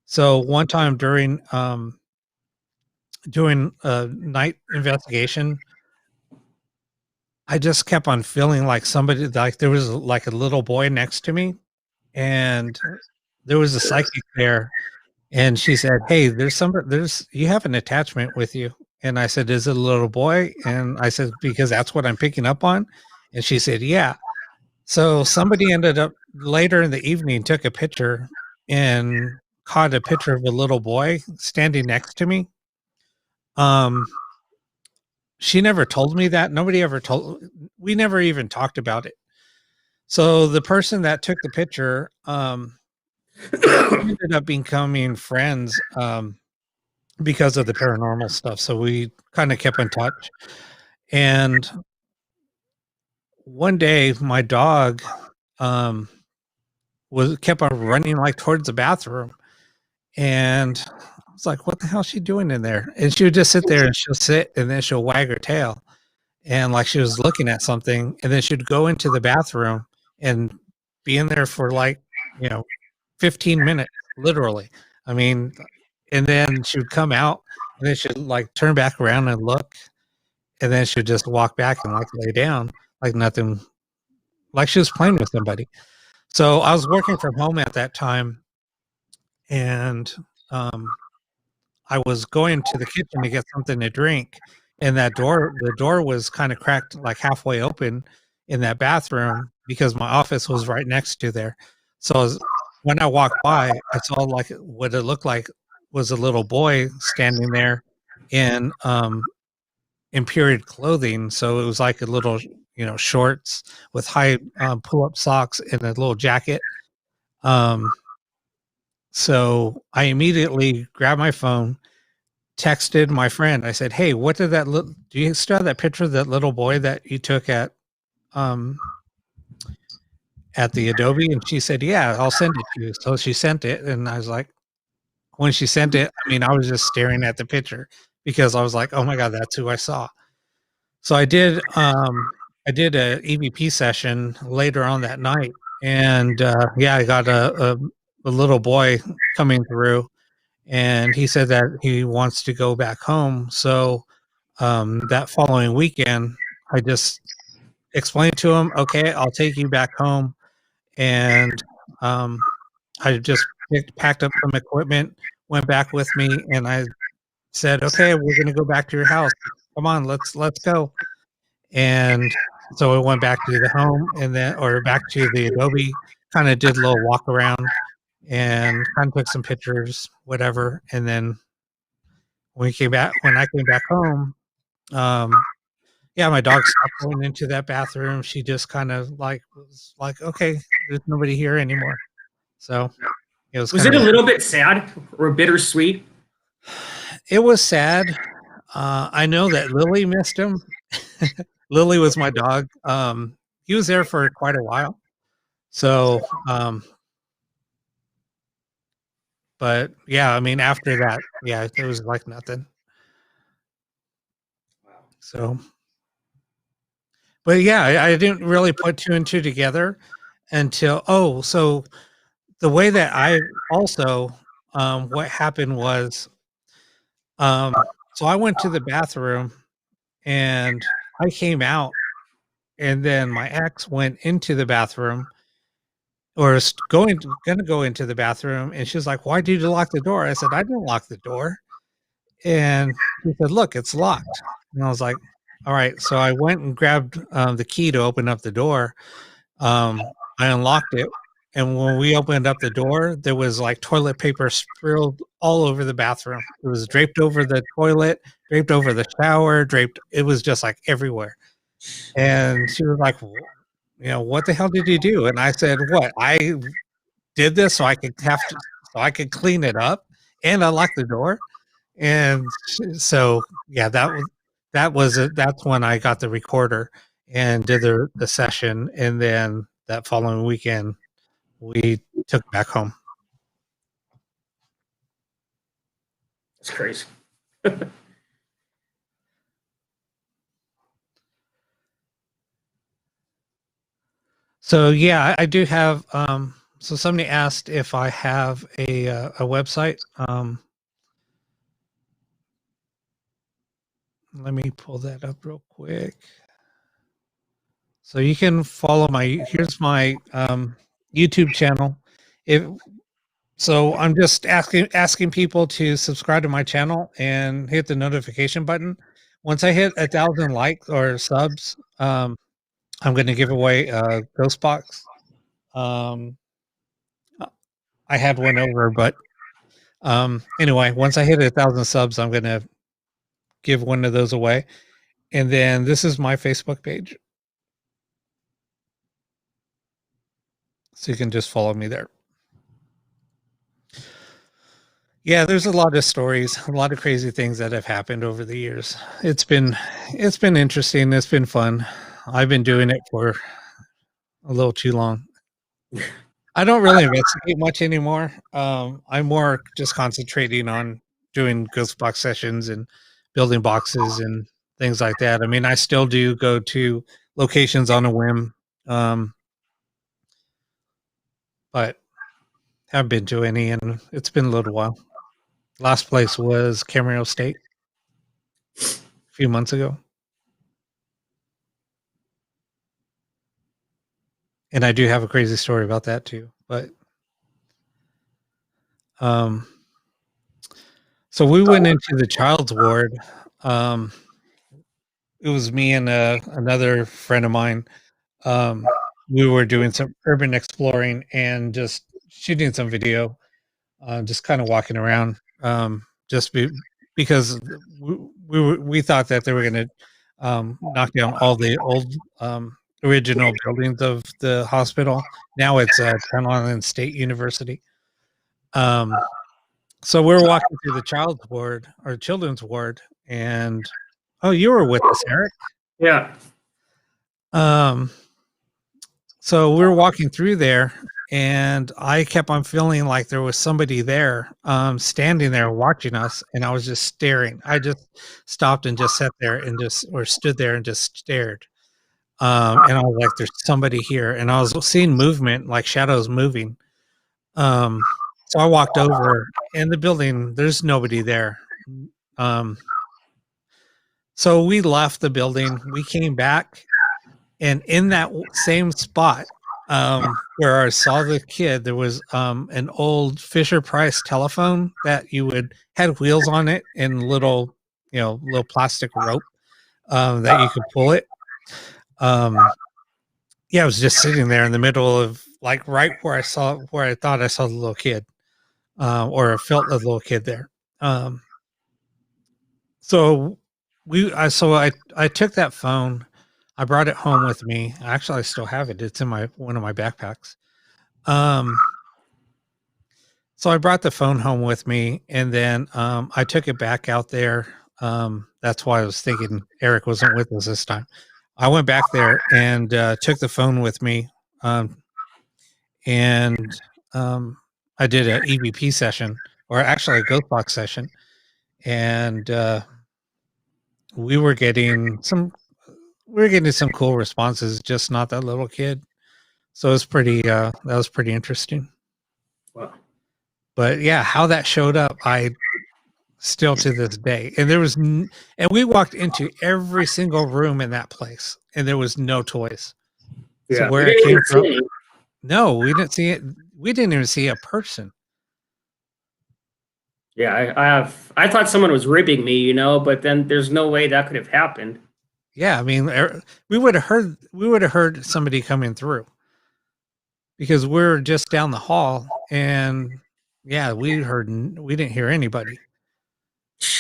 So one time during doing a night investigation, I just kept on feeling like somebody, like there was like a little boy next to me, and there was a psychic there, and she said, "Hey, there's you have an attachment with you." And I said, "Is it a little boy?" And I said, "Because that's what I'm picking up on." And she said, "Yeah." So somebody ended up later in the evening took a picture and caught a picture of a little boy standing next to me. Um, she never told me that. Nobody ever told. We never even talked about it. So the person that took the picture ended up becoming friends because of the paranormal stuff. So we kind of kept in touch. And one day, my dog um, was kept on running like towards the bathroom, and I was like, "What the hell is she doing in there?" And she would just sit there and she'll sit and then she'll wag her tail, and like she was looking at something, and then she'd go into the bathroom and be in there for like, you know, 15 minutes, literally. I mean, and then she would come out and then she'd like turn back around and look, and then she'd just walk back and like lay down like nothing, like she was playing with somebody. So I was working from home at that time, and um, I was going to the kitchen to get something to drink, and the door was kind of cracked like halfway open in that bathroom because my office was right next to there. So when I walked by, I saw like what it looked like was a little boy standing there in in period clothing. So it was like a little, you know, shorts with high pull up socks and a little jacket. Um, so I immediately grabbed my phone, texted my friend. I said, "Hey, what did that look? Do you still have that picture of that little boy that you took um at the Adobe?" And she said, "Yeah, I'll send it to you." So she sent it, and I was like, when she sent it, I mean, I was just staring at the picture because I was like, "Oh my god, that's who I saw." So I did a EVP session later on that night, and yeah, I got a little boy coming through, and he said that he wants to go back home. So that following weekend, I just explained to him, "Okay, I'll take you back home." And um, I just packed up some equipment, went back with me, and I said, "Okay, we're going to go back to your house. Come on, let's go." And so I went back to the home, and then or back to the Adobe, kind of did a little walk around and kind of took some pictures, whatever. And then when I came back home, um, yeah, my dog stopped going into that bathroom. She just kind of like was like, "Okay, there's nobody here anymore." So it was Was kind it a of, little bit sad or bittersweet? it was sad. I know that Lily missed him. Lily was my dog. He was there for quite a while. So, but yeah, I mean, after that, yeah, it was like nothing. So, but yeah, I didn't really put two and two together until, oh, so the way that I also, what happened was, so I went to the bathroom and I came out, and then my ex went into the bathroom or is gonna go into the bathroom, and she was like, "Why did you lock the door?" I said, "I didn't lock the door." And she said, "Look, it's locked." And I was like, "All right." So I went and grabbed the key to open up the door. I unlocked it, and when we opened up the door, there was like toilet paper spilled all over the bathroom. It was draped over the toilet, draped over the shower, draped. It was just like everywhere. And she was like, what the hell did you do? And I said, what? I did this so I could clean it up and unlock the door. And so, yeah, that's when I got the recorder and did the session. And then that following weekend, we took back home. It's crazy. So yeah, I do have. So somebody asked if I have a website. Let me pull that up real quick. So you can follow here's my YouTube channel. So I'm just asking people to subscribe to my channel and hit the notification button. Once I hit 1,000 likes or subs, I'm going to give away a ghost box. I had one over, but anyway, once I hit 1,000 subs, I'm going to give one of those away. And then this is my Facebook page. So you can just follow me there. Yeah, there's a lot of stories, a lot of crazy things that have happened over the years. It's been interesting. It's been fun. I've been doing it for a little too long. I don't really investigate much anymore. I'm more just concentrating on doing ghost box sessions and building boxes and things like that. I mean, I still do go to locations on a whim, but haven't been to any, and it's been a little while. Last place was Camarillo State a few months ago. And I do have a crazy story about that too. But so we went into the child's ward. It was me and another friend of mine. We were doing some urban exploring and just shooting some video, just kind of walking around, because we thought that they were going to knock down all the old original buildings of the hospital. Now it's Ten Island State University. So we're walking through the child's ward or children's ward, and you were with us, Erik. Yeah. So we were walking through there, and I kept on feeling like there was somebody there, standing there watching us, and I was just staring. I just stopped and just sat there and stood there and just stared. And I was like, "There's somebody here," and I was seeing movement, like shadows moving. So I walked over in the building. There's nobody there. So we left the building. We came back, and in that same spot where I saw the kid, there was an old Fisher Price telephone that had wheels on it and little plastic rope that you could pull it. Yeah, I was just sitting there in the middle of like right where I thought I saw the little kid, or felt the little kid there. So I took that phone. I brought it home with me. Actually, I still have it. It's in one of my backpacks. So I brought the phone home with me, and then I took it back out there. That's why I was thinking Erik wasn't with us this time. I went back there and took the phone with me, and I did an EVP session, or actually a ghost box session, and we were getting some cool responses, just not that little kid. So it was that was pretty interesting. Wow. But yeah, how that showed up, I still to this day. And and we walked into every single room in that place, and there was no toys. Yeah. So where it came from? No, we didn't see it. We didn't even see a person. Yeah, I thought someone was ribbing me, but then there's no way that could have happened. Yeah, I mean, we would have heard somebody coming through, because we're just down the hall, and yeah, we didn't hear anybody,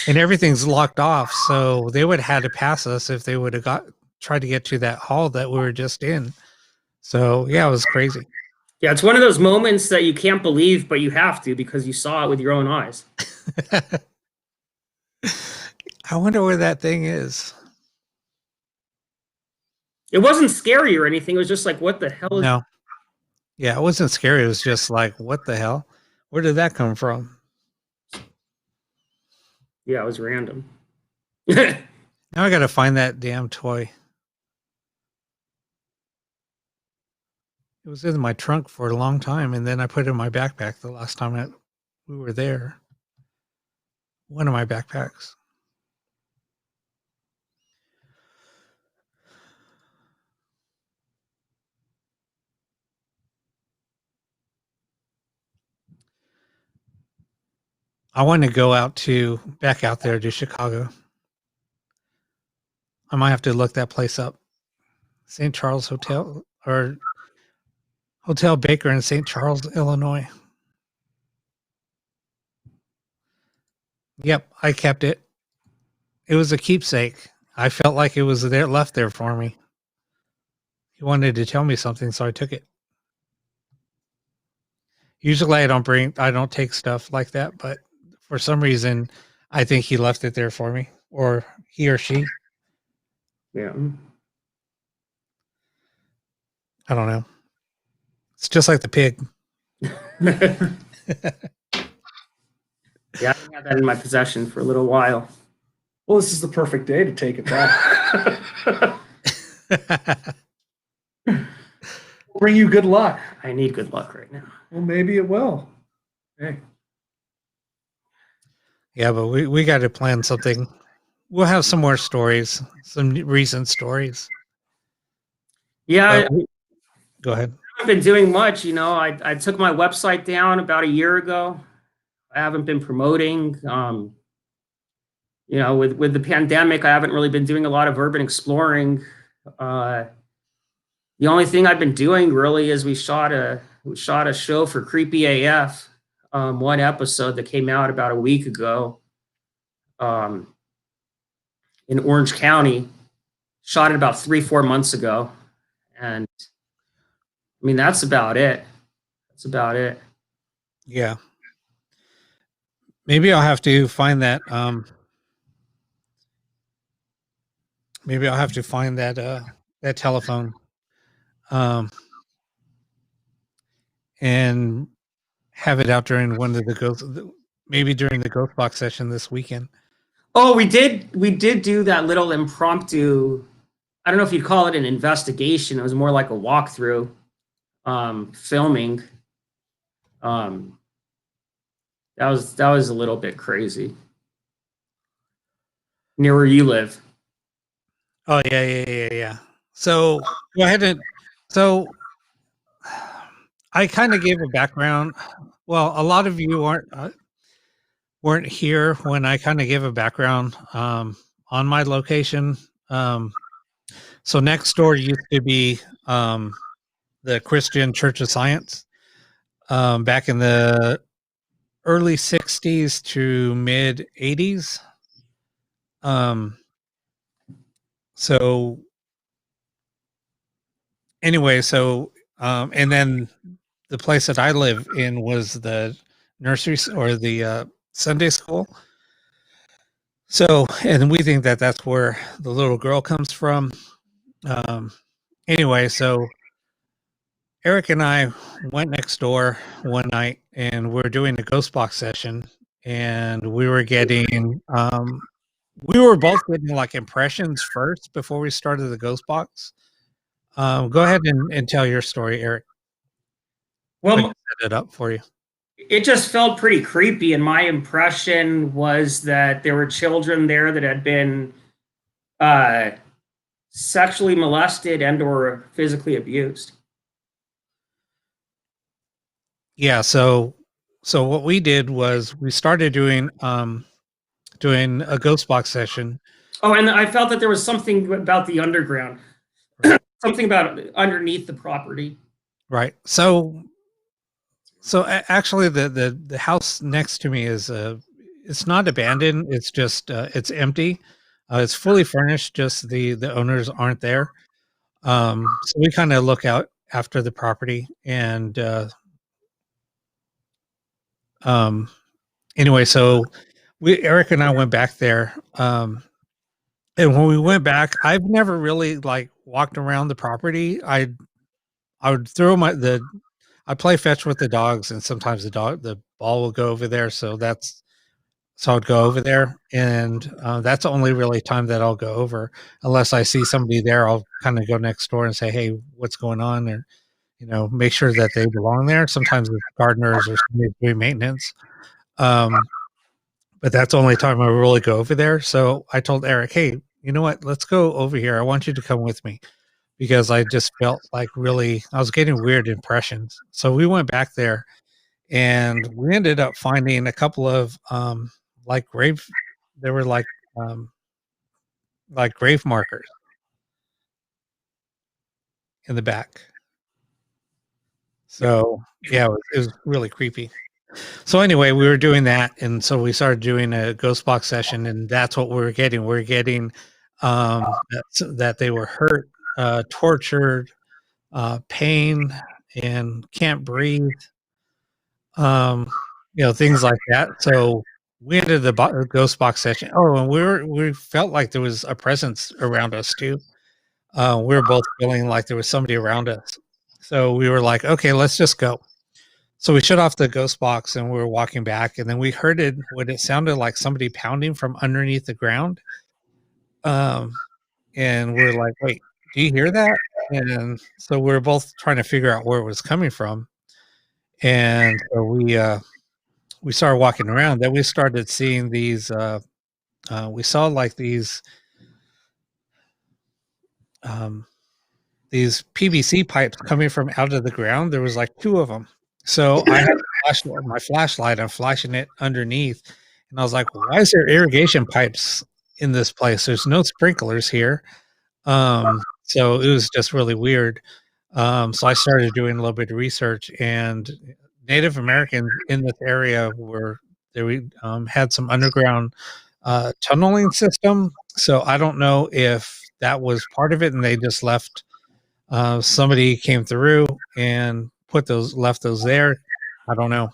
and everything's locked off. So they would have had to pass us if they would have tried to get to that hall that we were just in. So yeah, it was crazy. Yeah, it's one of those moments that you can't believe, but you have to because you saw it with your own eyes. I wonder where that thing is. It wasn't scary or anything. It was just like, what the hell is? No. Yeah, it wasn't scary. It was just like, what the hell? Where did that come from? Yeah, it was random. Now I got to find that damn toy. It was in my trunk for a long time, and then I put it in my backpack the last time we were there. One of my backpacks. I want to go back out there to Chicago. I might have to look that place up. St. Charles Hotel or Hotel Baker in St. Charles, Illinois. Yep, I kept it. It was a keepsake. I felt like it was left there for me. He wanted to tell me something, so I took it. Usually I don't take stuff like that, but for some reason I think he left it there for me, or he or she. Yeah. I don't know. It's just like the pig. Yeah, I didn't have that in my possession for a little while. Well, this is the perfect day to take it back. Bring you good luck. I need good luck right now. Well, maybe it will. Hey. Yeah, but we got to plan something. We'll have some more stories, some recent stories. Yeah, Go ahead. I haven't been doing much. I took my website down about a year ago. I haven't been promoting. With the pandemic, I haven't really been doing a lot of urban exploring. The only thing I've been doing really is we shot a show for Creepy AF, one episode that came out about a week ago, in Orange County. Shot it about 3-4 months ago, and I mean that's about it. That's about it. Yeah. Maybe I'll have to find that. Maybe I'll have to find that telephone, and have it out during one of the ghost. Maybe during the ghost box session this weekend. Oh, we did do that little impromptu. I don't know if you'd call it an investigation. It was more like a walkthrough, filming. That was a little bit crazy. Near where you live. Oh yeah. So go ahead and I kind of gave a background. Well, a lot of you weren't here when I kind of gave a background on my location. So next door used to be the Christian Church of Science, back in the early 60s to mid 80s. So anyway, and then the place that I live in was the nursery or the Sunday school. So, and we think that that's where the little girl comes from. Anyway, so Erik and I went next door one night and we're doing a ghost box session, and we were both getting like impressions first before we started the ghost box. Go ahead and tell your story, Erik. Well, I can set it up for you. it just felt pretty creepy, and my impression was that there were children there that had been sexually molested and or physically abused. Yeah, so what we did was we started doing a ghost box session. Oh, and I felt that there was something about the underground, something about underneath the property. Right. So actually the house next to me is it's not abandoned, it's just it's empty. It's fully furnished, just the owners aren't there. So we kind of look out after the property, and anyway, so Erik and I went back there, and when we went back, I've never really like walked around the property. I would throw I play fetch with the dogs, and sometimes the ball will go over there, so I'd go over there, and that's the only really time that I'll go over, unless I see somebody there. I'll kind of go next door and say, "Hey, what's going on?" Or make sure that they belong there. Sometimes it's gardeners or somebody doing maintenance. But that's the only time I really go over there. So I told Erik, "Hey, you know what? Let's go over here. I want you to come with me." Because I just felt like I was getting weird impressions. So we went back there, and we ended up finding a couple of there were like grave markers in the back. So yeah, it was really creepy. So anyway, we were doing that, and so we started doing a ghost box session, and that's what we were getting. We are getting that they were hurt, tortured, pain, and can't breathe, things like that. So we ended the ghost box session. Oh, and we felt like there was a presence around us too. We were both feeling like there was somebody around us. So we were like, okay, let's just go. So we shut off the ghost box, and we were walking back, and then we heard what it sounded like somebody pounding from underneath the ground. And we're like, wait, do you hear that? And so we were both trying to figure out where it was coming from. And so we started walking around. Then we started seeing these. We saw like these PVC pipes coming from out of the ground. There was like 2 of them. So I had my flashlight. I'm flashing it underneath, and I was like, "Why is there irrigation pipes in this place? There's no sprinklers here." So it was just really weird. So I started doing a little bit of research, and Native Americans in this area had some underground tunneling system. So I don't know if that was part of it, and they just left. Somebody came through and left those there. I don't know.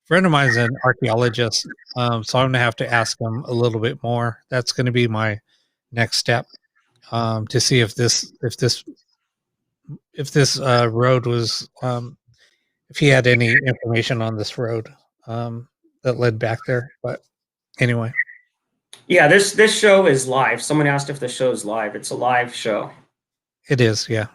Friend of mine is an archaeologist, so I'm gonna have to ask him a little bit more. That's going to be my next step, to see if this road was, if he had any information on this road that led back there. But anyway, Yeah, this show is live. Someone asked if the show is live. It's a live show. it is. Yeah.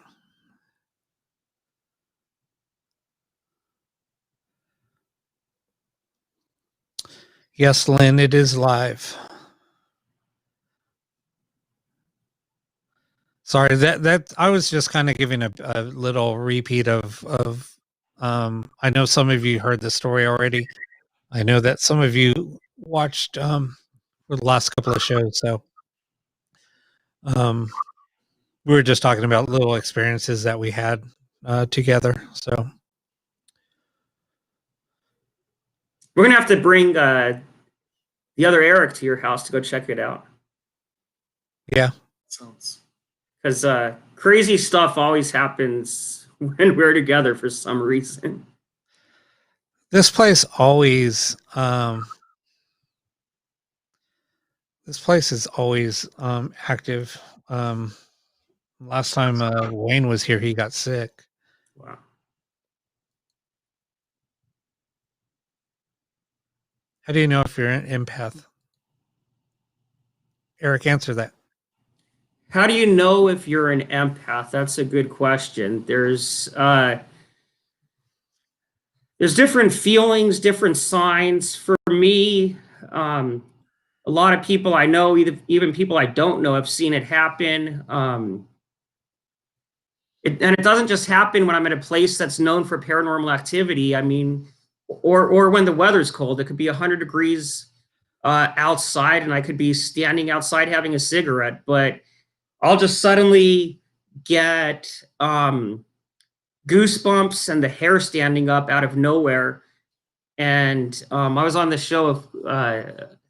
Yes, Lynn, it is live. Sorry, that I was just kind of giving a little repeat of I know some of you heard the story already. I know that some of you watched for the last couple of shows. So we were just talking about little experiences that we had together. So We're gonna have to bring the other Erik to your house to go check it out. yeah, Sounds. Because crazy stuff always happens when we're together for some reason. this place always is always active. Last time Wayne was here, he got sick. Wow. How do you know if you're an empath? Erik, answer that. How do you know if you're an empath? That's a good question. There's different feelings, different signs. For me, a lot of people I know, even people I don't know, have seen it happen. And it doesn't just happen when I'm at a place that's known for paranormal activity. I mean, or when the weather's cold. It could be 100 degrees outside, and I could be standing outside having a cigarette, but I'll just suddenly get goosebumps and the hair standing up out of nowhere. And I was on the show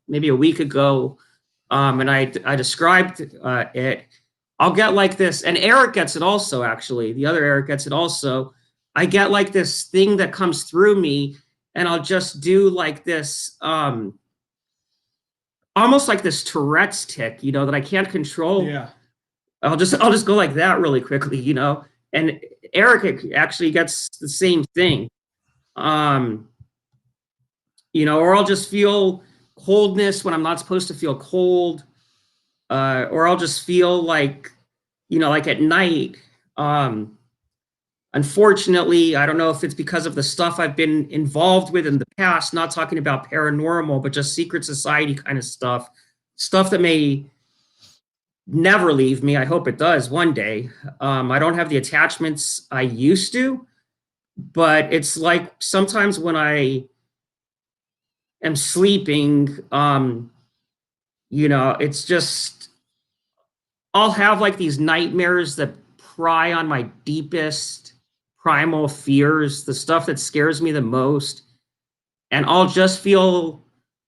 maybe a week ago, and I described it. I'll get like this, and Erik gets it also, actually. The other Erik gets it also. I get like this thing that comes through me, and I'll just do like this, almost like this Tourette's tick, that I can't control. Yeah. I'll just go like that really quickly, And Erik actually gets the same thing. Or I'll just feel coldness when I'm not supposed to feel cold. Or I'll just feel like, like at night. Unfortunately, I don't know if it's because of the stuff I've been involved with in the past, not talking about paranormal, but just secret society kind of stuff that may never leave me. I hope it does one day. I don't have the attachments I used to, but it's like sometimes when I am sleeping, it's just, I'll have like these nightmares that pry on my deepest primal fears, the stuff that scares me the most. And I'll just feel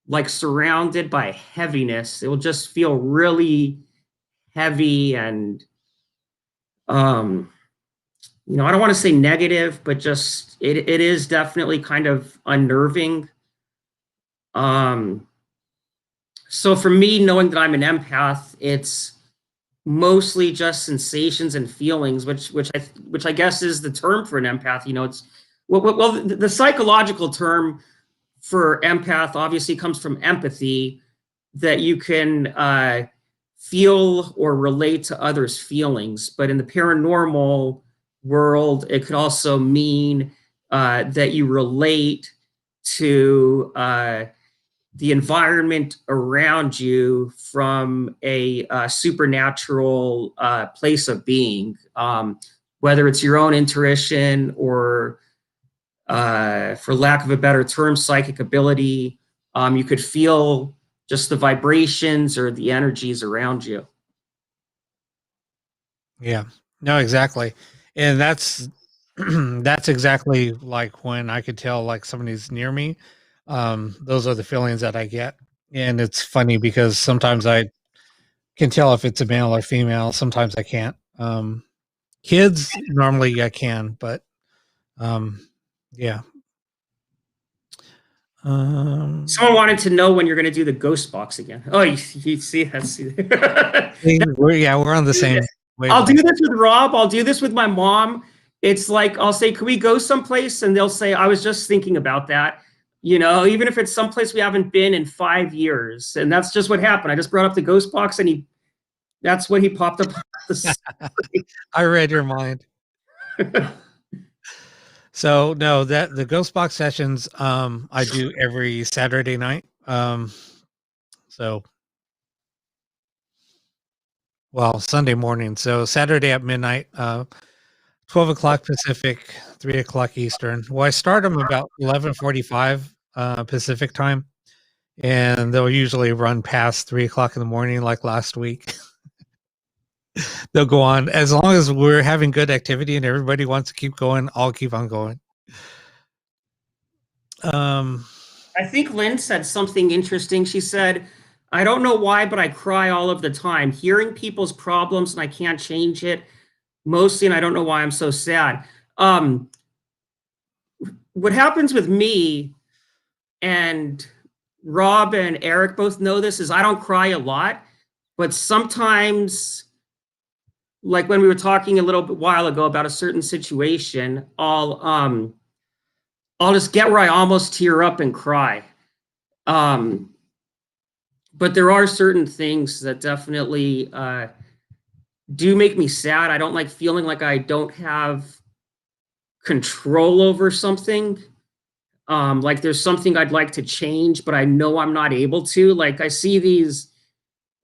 like surrounded by heaviness. It will just feel really heavy and, I don't want to say negative, but just, it is definitely kind of unnerving. So for me, knowing that I'm an empath, it's mostly just sensations and feelings, which I guess is the term for an empath. It's the psychological term for empath obviously comes from empathy, that you can feel or relate to others' feelings. But in the paranormal world, it could also mean that you relate to the environment around you from a supernatural place of being, whether it's your own intuition or, for lack of a better term, psychic ability. You could feel just the vibrations or the energies around you. Yeah, no, exactly. And that's that's exactly like when I could tell like somebody's near me. Those are the feelings that I get. And it's funny because sometimes I can tell if it's a male or female. Sometimes I can't. Kids normally I can, but yeah. Someone wanted to know when you're going to do the ghost box again. Oh, you see, that's we're on the same wavelength. I'll do this with Rob. I'll do this with my mom. It's like, I'll say, can we go someplace? And they'll say, I was just thinking about that. Even if it's someplace we haven't been in 5 years. And that's just what happened. I just brought up the ghost box and that's what he popped up. I read your mind. So no, that the ghost box sessions, I do every Saturday night. Sunday morning. So Saturday at midnight, 12 o'clock Pacific, 3 o'clock Eastern. Well, I start them about 11:45 Pacific time, and they'll usually run past 3 o'clock in the morning, like last week. They'll go on as long as we're having good activity and everybody wants to keep going. I'll keep on going. I think Lynn said something interesting. She said, I don't know why, but I cry all of the time, hearing people's problems and I can't change it mostly. And I don't know why I'm so sad. What happens with me, and Rob and Erik both know this, is I don't cry a lot, but sometimes, like when we were talking a little bit while ago about a certain situation, I'll just get where I almost tear up and cry. But there are certain things that definitely do make me sad. I don't like feeling like I don't have control over something. Like there's something I'd like to change, but I know I'm not able to. Like I see these,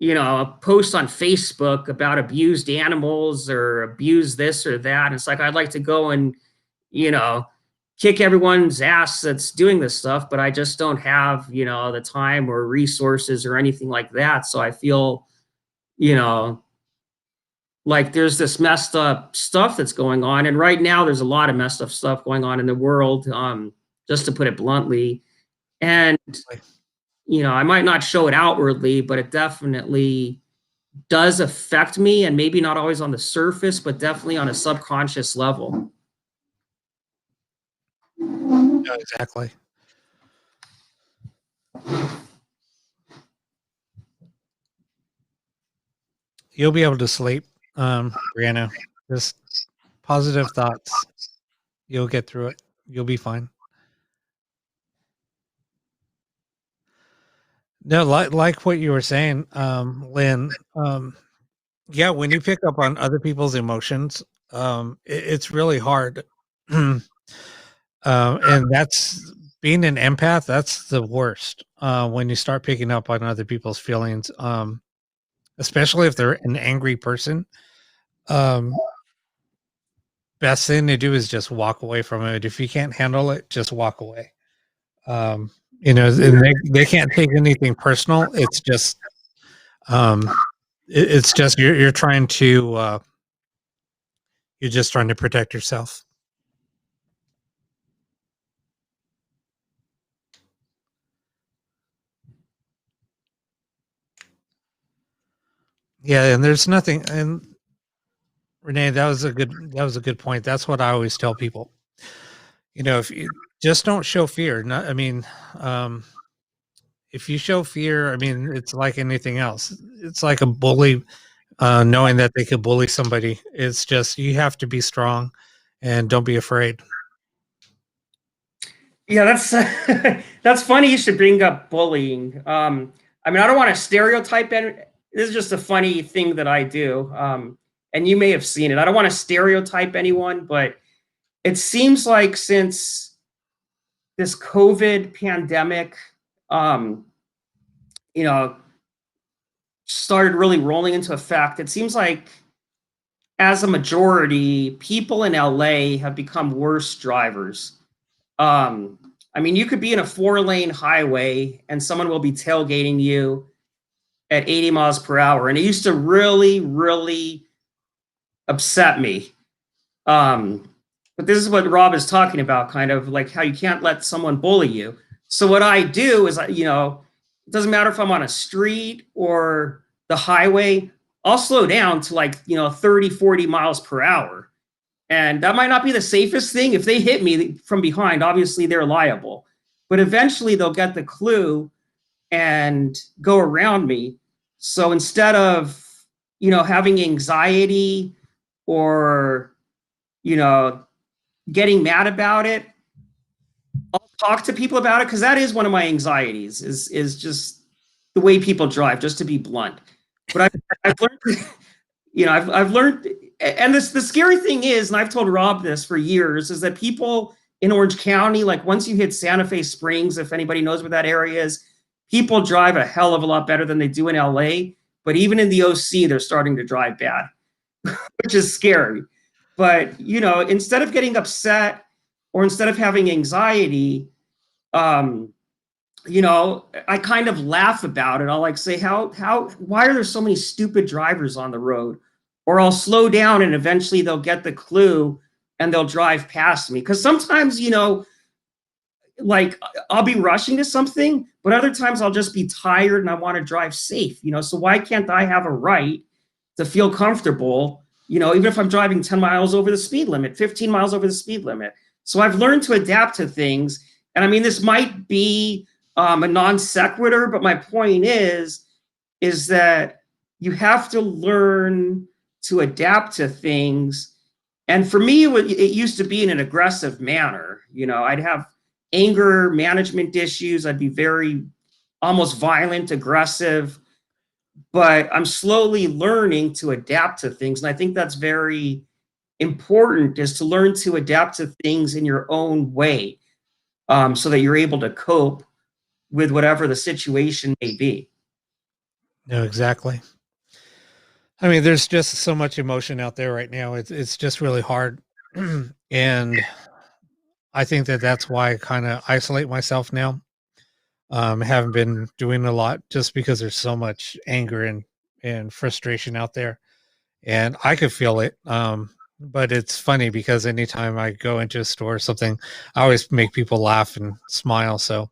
posts on Facebook about abused animals or abuse this or that. And it's like, I'd like to go and, kick everyone's ass that's doing this stuff, but I just don't have, the time or resources or anything like that. So I feel, like there's this messed up stuff that's going on. And right now there's a lot of messed up stuff going on in the world, just to put it bluntly. And, I might not show it outwardly, but it definitely does affect me, and maybe not always on the surface, but definitely on a subconscious level. Yeah, exactly. You'll be able to sleep, Brianna. Just positive thoughts. You'll get through it. You'll be fine. No, like what you were saying, Lynn. Yeah, when you pick up on other people's emotions, it's really hard. And that's being an empath. That's the worst. When you start picking up on other people's feelings, especially if they're an angry person. Best thing to do is just walk away from it. If you can't handle it, just walk away. You know, and they can't take anything personal. It's just, it's just you're trying to you're just trying to protect yourself. Yeah, and there's nothing. And Renee, that was a good point. That's what I always tell people. You know, if you just don't show fear. Not, I mean, if you show fear, I mean, it's like anything else. It's like a bully, knowing that they could bully somebody. It's just you have to be strong, and don't be afraid. Yeah, that's that's funny. You should bring up bullying. I mean, I don't want to stereotype it. This is just a funny thing that I do, and you may have seen it. I don't want to stereotype anyone, but it seems like since this COVID pandemic, um, you know, started really rolling into effect, it seems like as a majority, people in LA have become worse drivers. I mean, you could be in a 4-lane highway and someone will be tailgating you at 80 miles per hour. And it used to really, really upset me. But this is what Rob is talking about, kind of like how you can't let someone bully you. So what I do is, you know, it doesn't matter if I'm on a street or the highway, I'll slow down to like, you know, 30, 40 miles per hour. And that might not be the safest thing. If they hit me from behind, obviously they're liable. But eventually they'll get the clue and go around me. So instead of, you know, having anxiety or, you know, getting mad about it, I'll talk to people about it, because that is one of my anxieties is just the way people drive, just to be blunt. But I've learned, you know, I've learned, and this the scary thing is, and I've told Rob this for years, is that people in Orange County, like once you hit Santa Fe Springs, if anybody knows where that area is, people drive a hell of a lot better than they do in LA. But even in the OC, they're starting to drive bad, which is scary. But, you know, instead of getting upset or instead of having anxiety, um, you know, I kind of laugh about it. I'll like say, why are there so many stupid drivers on the road? Or I'll slow down and eventually they'll get the clue and they'll drive past me. Because sometimes, you know, like I'll be rushing to something, but other times I'll just be tired and I want to drive safe, you know. So why can't I have a right to feel comfortable, you know, even if I'm driving 10 miles over the speed limit, 15 miles over the speed limit? So I've learned to adapt to things. And I mean, this might be a non sequitur, but my point is that you have to learn to adapt to things. And for me, it used to be in an aggressive manner. You know, I'd have anger management issues. I'd be very almost violent, aggressive, but I'm slowly learning to adapt to things. And I think that's very important, is to learn to adapt to things in your own way, so that you're able to cope with whatever the situation may be. No, exactly. I mean, there's just so much emotion out there right now. It's just really hard, and I think that that's why I kind of isolate myself now. Haven't been doing a lot just because there's so much anger and frustration out there, and I could feel it. But it's funny because anytime I go into a store or something, I always make people laugh and smile. So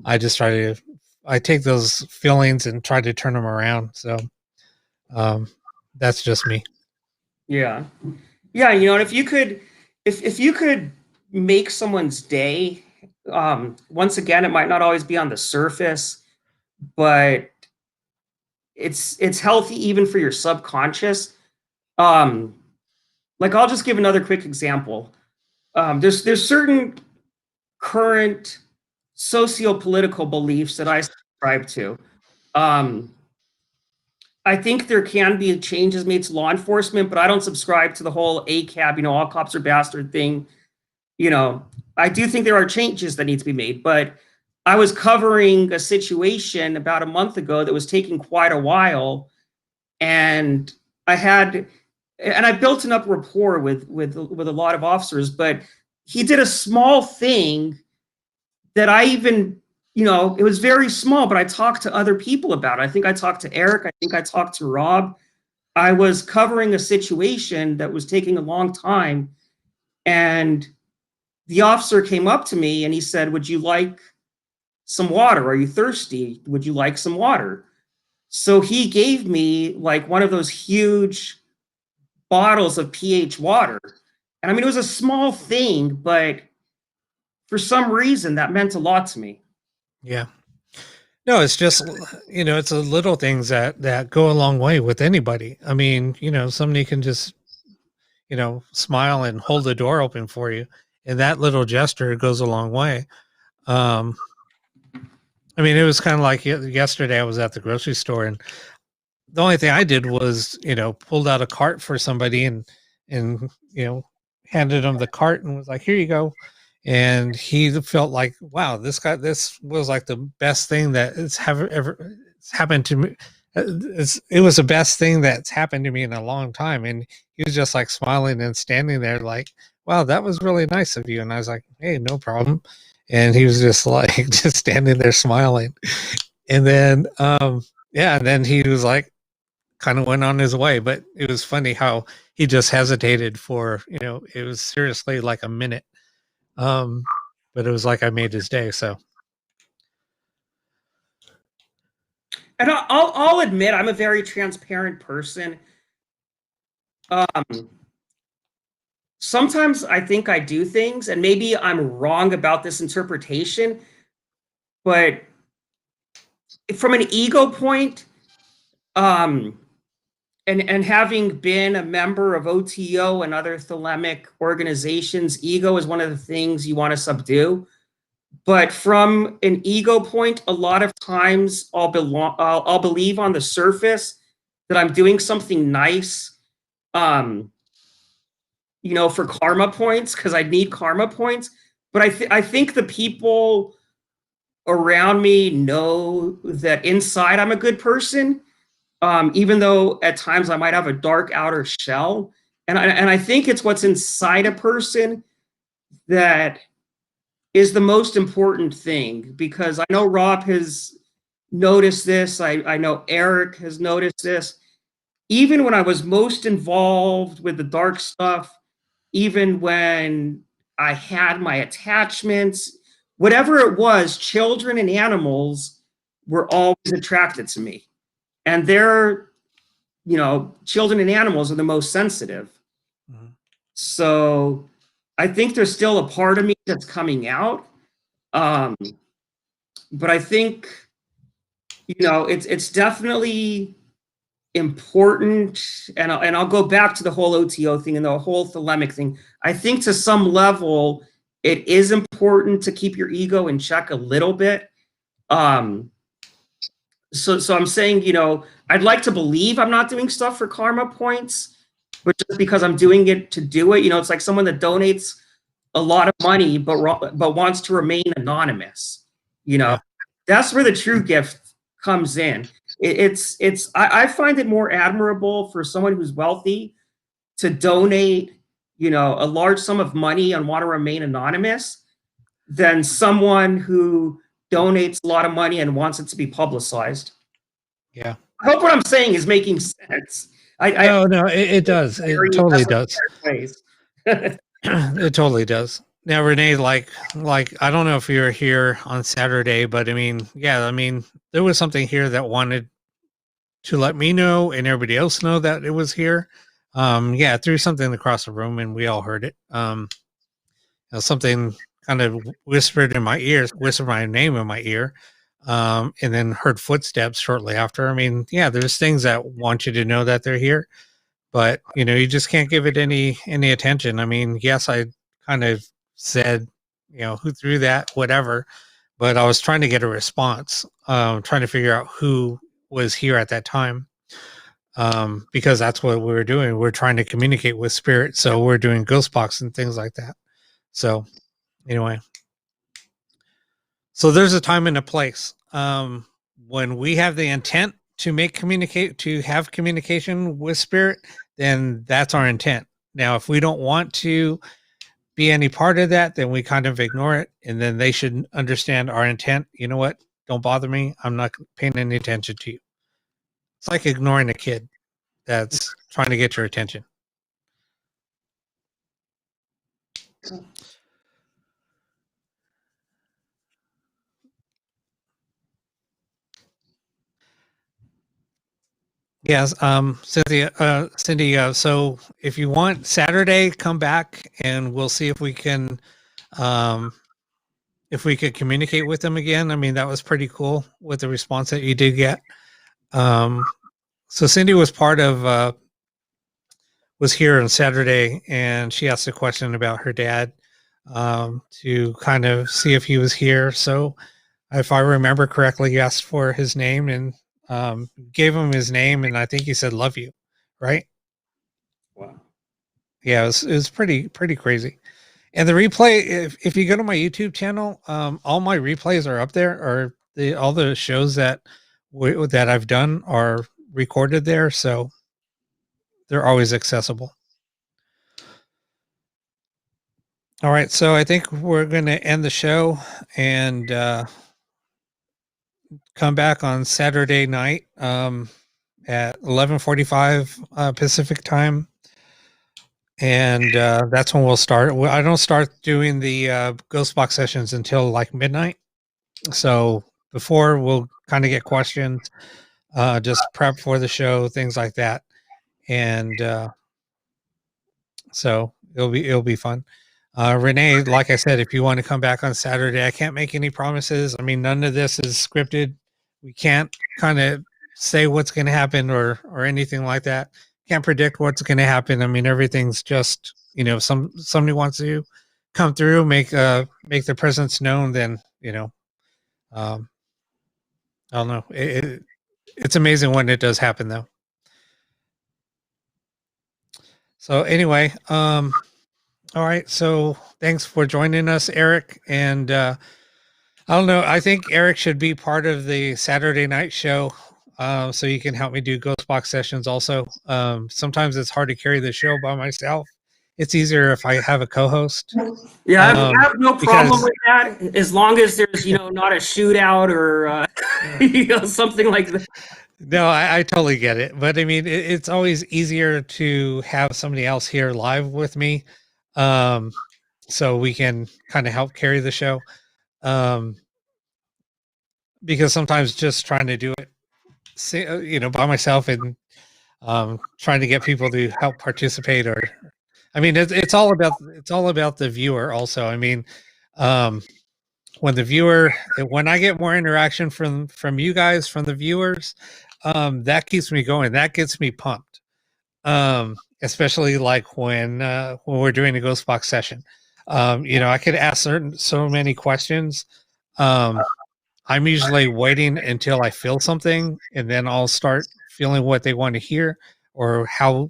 I just I take those feelings and try to turn them around. So That's just me. Yeah. Yeah, and if you could make someone's day, once again, it might not always be on the surface, but it's healthy even for your subconscious. Um, like I'll just give another quick example. There's certain current socio-political beliefs that I subscribe to. Um, I think there can be changes made to law enforcement, but I don't subscribe to the whole ACAB, all cops are bastard thing. I do think there are changes that need to be made, but I was covering a situation about a month ago that was taking quite a while, and I built enough rapport with a lot of officers, but he did a small thing that I even, it was very small, but I talked to other people about it. I think I talked to Erik. I think I talked to Rob. I was covering a situation that was taking a long time, and the officer came up to me and he said, "Would you like some water? Are you thirsty? Would you like some water?" So he gave me like one of those huge bottles of pH water. And I mean, it was a small thing, but for some reason that meant a lot to me. Yeah. No, it's just, it's the little things that go a long way with anybody. I mean, somebody can just, smile and hold the door open for you. And that little gesture goes a long way. I mean, it was kind of like yesterday I was at the grocery store, and the only thing I did was, pulled out a cart for somebody and, handed him the cart and was like, "Here you go." And he felt like, wow, this was like the best thing that it's happened to me. It was the best thing that's happened to me in a long time. And he was just like smiling and standing there like, wow, that was really nice of you. And I was like, hey, no problem. And he was just like, just standing there smiling. And then, and then he was like, kind of went on his way. But it was funny how he just hesitated for, it was seriously like a minute. But it was like I made his day. So, and I'll admit I'm a very transparent person. Sometimes I think I do things, and maybe I'm wrong about this interpretation, but from an ego point, and having been a member of OTO and other thelemic organizations, ego is one of the things you want to subdue. But from an ego point, a lot of times I'll believe on the surface that I'm doing something nice, for karma points, because I need karma points. But I think the people around me know that inside I'm a good person, even though at times I might have a dark outer shell. And I think it's what's inside a person that is the most important thing, because I know Rob has noticed this. I know Erik has noticed this. Even when I was most involved with the dark stuff, even when I had my attachments, whatever it was, children and animals were always attracted to me. And children and animals are the most sensitive. Mm-hmm. So I think there's still a part of me that's coming out. But I think, it's definitely important. And I'll go back to the whole OTO thing and the whole thelemic thing. I think to some level, it is important to keep your ego in check a little bit. So I'm saying, I'd like to believe I'm not doing stuff for karma points, but just because I'm doing it to do it, it's like someone that donates a lot of money, but wants to remain anonymous. That's where the true gift comes in. I find it more admirable for someone who's wealthy to donate, a large sum of money and want to remain anonymous than someone who donates a lot of money and wants it to be publicized. Yeah. I hope what I'm saying is making sense. No, it does. It totally does. It totally does. Now, Renee, like I don't know if you were here on Saturday, but I mean, there was something here that wanted to let me know and everybody else know that it was here. Yeah, it threw something across the room and we all heard it. Something kind of whispered in my ears, whispered my name in my ear, and then heard footsteps shortly after. I mean, yeah, there's things that want you to know that they're here, but you just can't give it any attention. I mean, yes, I kind of said, who threw that, whatever, but I was trying to get a response, trying to figure out who was here at that time, because that's what we were doing. We're trying to communicate with spirit, so we're doing ghost box and things like that. So anyway, so there's a time and a place. When we have the intent to have communication with spirit, then that's our intent. Now, if we don't want to be any part of that, then we kind of ignore it, and then they should understand our intent. You know what? Don't bother me. I'm not paying any attention to you. It's like ignoring a kid that's trying to get your attention. Yes, Cindy, so if you want Saturday, come back and we'll see if we can, if we could communicate with them again. I mean, that was pretty cool with the response that you did get. So Cindy was was here on Saturday, and she asked a question about her dad, to kind of see if he was here. So if I remember correctly, you asked for his name and gave him his name, and I think he said "love you," right? Wow. Yeah, it was pretty crazy. And the replay, if you go to my YouTube channel, all my replays are up there, or all the shows that I've done are recorded there, so they're always accessible. All right, so I think we're going to end the show and come back on Saturday night at 11:45 Pacific time, and that's when we'll start. I don't start doing the ghost box sessions until like midnight, so before we'll kind of get questions, just prep for the show, things like that, and so it'll be fun. Renee, like I said, if you want to come back on Saturday, I can't make any promises. I mean, none of this is scripted. We can't kind of say what's going to happen or anything like that. Can't predict what's going to happen. I mean, everything's just, somebody wants to come through, make their presence known, then, I don't know. It's amazing when it does happen though. So anyway, all right. So thanks for joining us, Erik. And I don't know. I think Erik should be part of the Saturday night show, so you can help me do ghost box sessions also. Sometimes it's hard to carry the show by myself. It's easier if I have a co-host. Yeah, I have no problem with that, as long as there's, not a shootout or something like that. No, I totally get it. But I mean, it's always easier to have somebody else here live with me, so we can kind of help carry the show. Because sometimes just trying to do it, by myself and trying to get people to help participate, or, I mean, it's all about the viewer also. I mean, when I get more interaction from you guys, from the viewers, that keeps me going. That gets me pumped. Especially like when we're doing a ghost box session. I could ask so many questions. I'm usually waiting until I feel something, and then I'll start feeling what they want to hear or how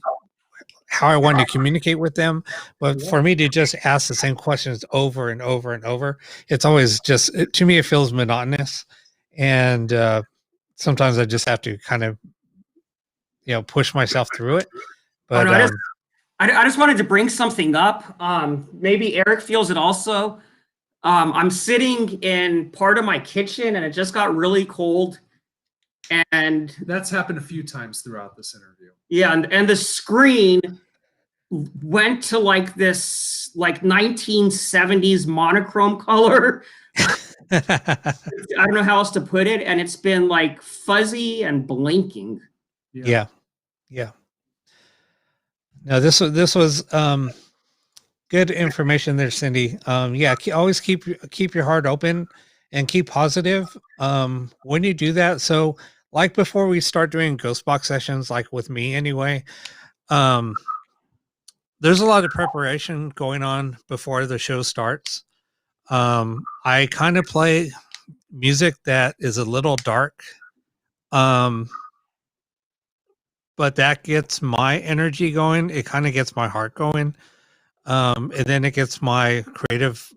I want to communicate with them. But for me to just ask the same questions over and over and over, it's always to me, it feels monotonous. And sometimes I just have to kind of, push myself through it. But I just wanted to bring something up. Maybe Erik feels it also. I'm sitting in part of my kitchen and it just got really cold. And that's happened a few times throughout this interview. Yeah, and the screen went to like this 1970s monochrome color. I don't know how else to put it, and it's been like fuzzy and blinking. Yeah. No, this was good information there, Cindy. Yeah, always keep your heart open and keep positive when you do that. So, like before we start doing ghost box sessions, like with me anyway, there's a lot of preparation going on before the show starts. I kind of play music that is a little dark, but that gets my energy going. It kind of gets my heart going. And then it gets my creative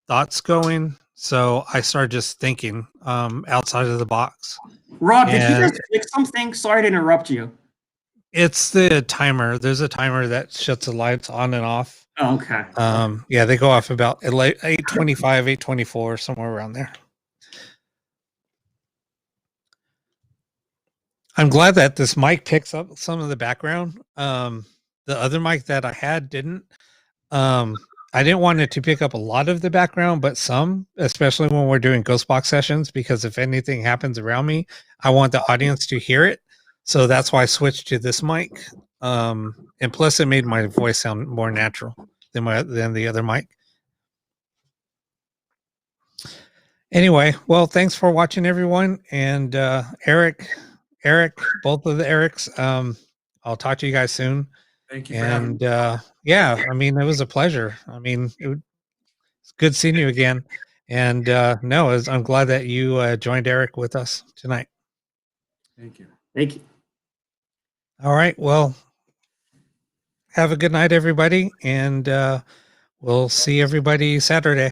thoughts going. So I start just thinking outside of the box. Rob, did you And just fix something? Sorry to interrupt you. it's the timer. There's a timer that shuts the lights on and off. Oh, okay. Yeah, they go off about 8:25, 8:24, somewhere around there. I'm glad that this mic picks up some of the background. The other mic that I had didn't. I didn't want it to pick up a lot of the background, but some, especially when we're doing ghost box sessions, because if anything happens around me, I want the audience to hear it. So that's why I switched to this mic. And plus it made my voice sound more natural than the other mic. Anyway, well, thanks for watching, everyone. And Erik, both of the Eriks, I'll talk to you guys soon. Thank you for having me. And yeah, I mean, it was a pleasure. I mean, it's good seeing you again. And no, I'm glad that you joined Erik with us tonight. Thank you. Thank you. All right. Well, have a good night, everybody. And we'll see everybody Saturday.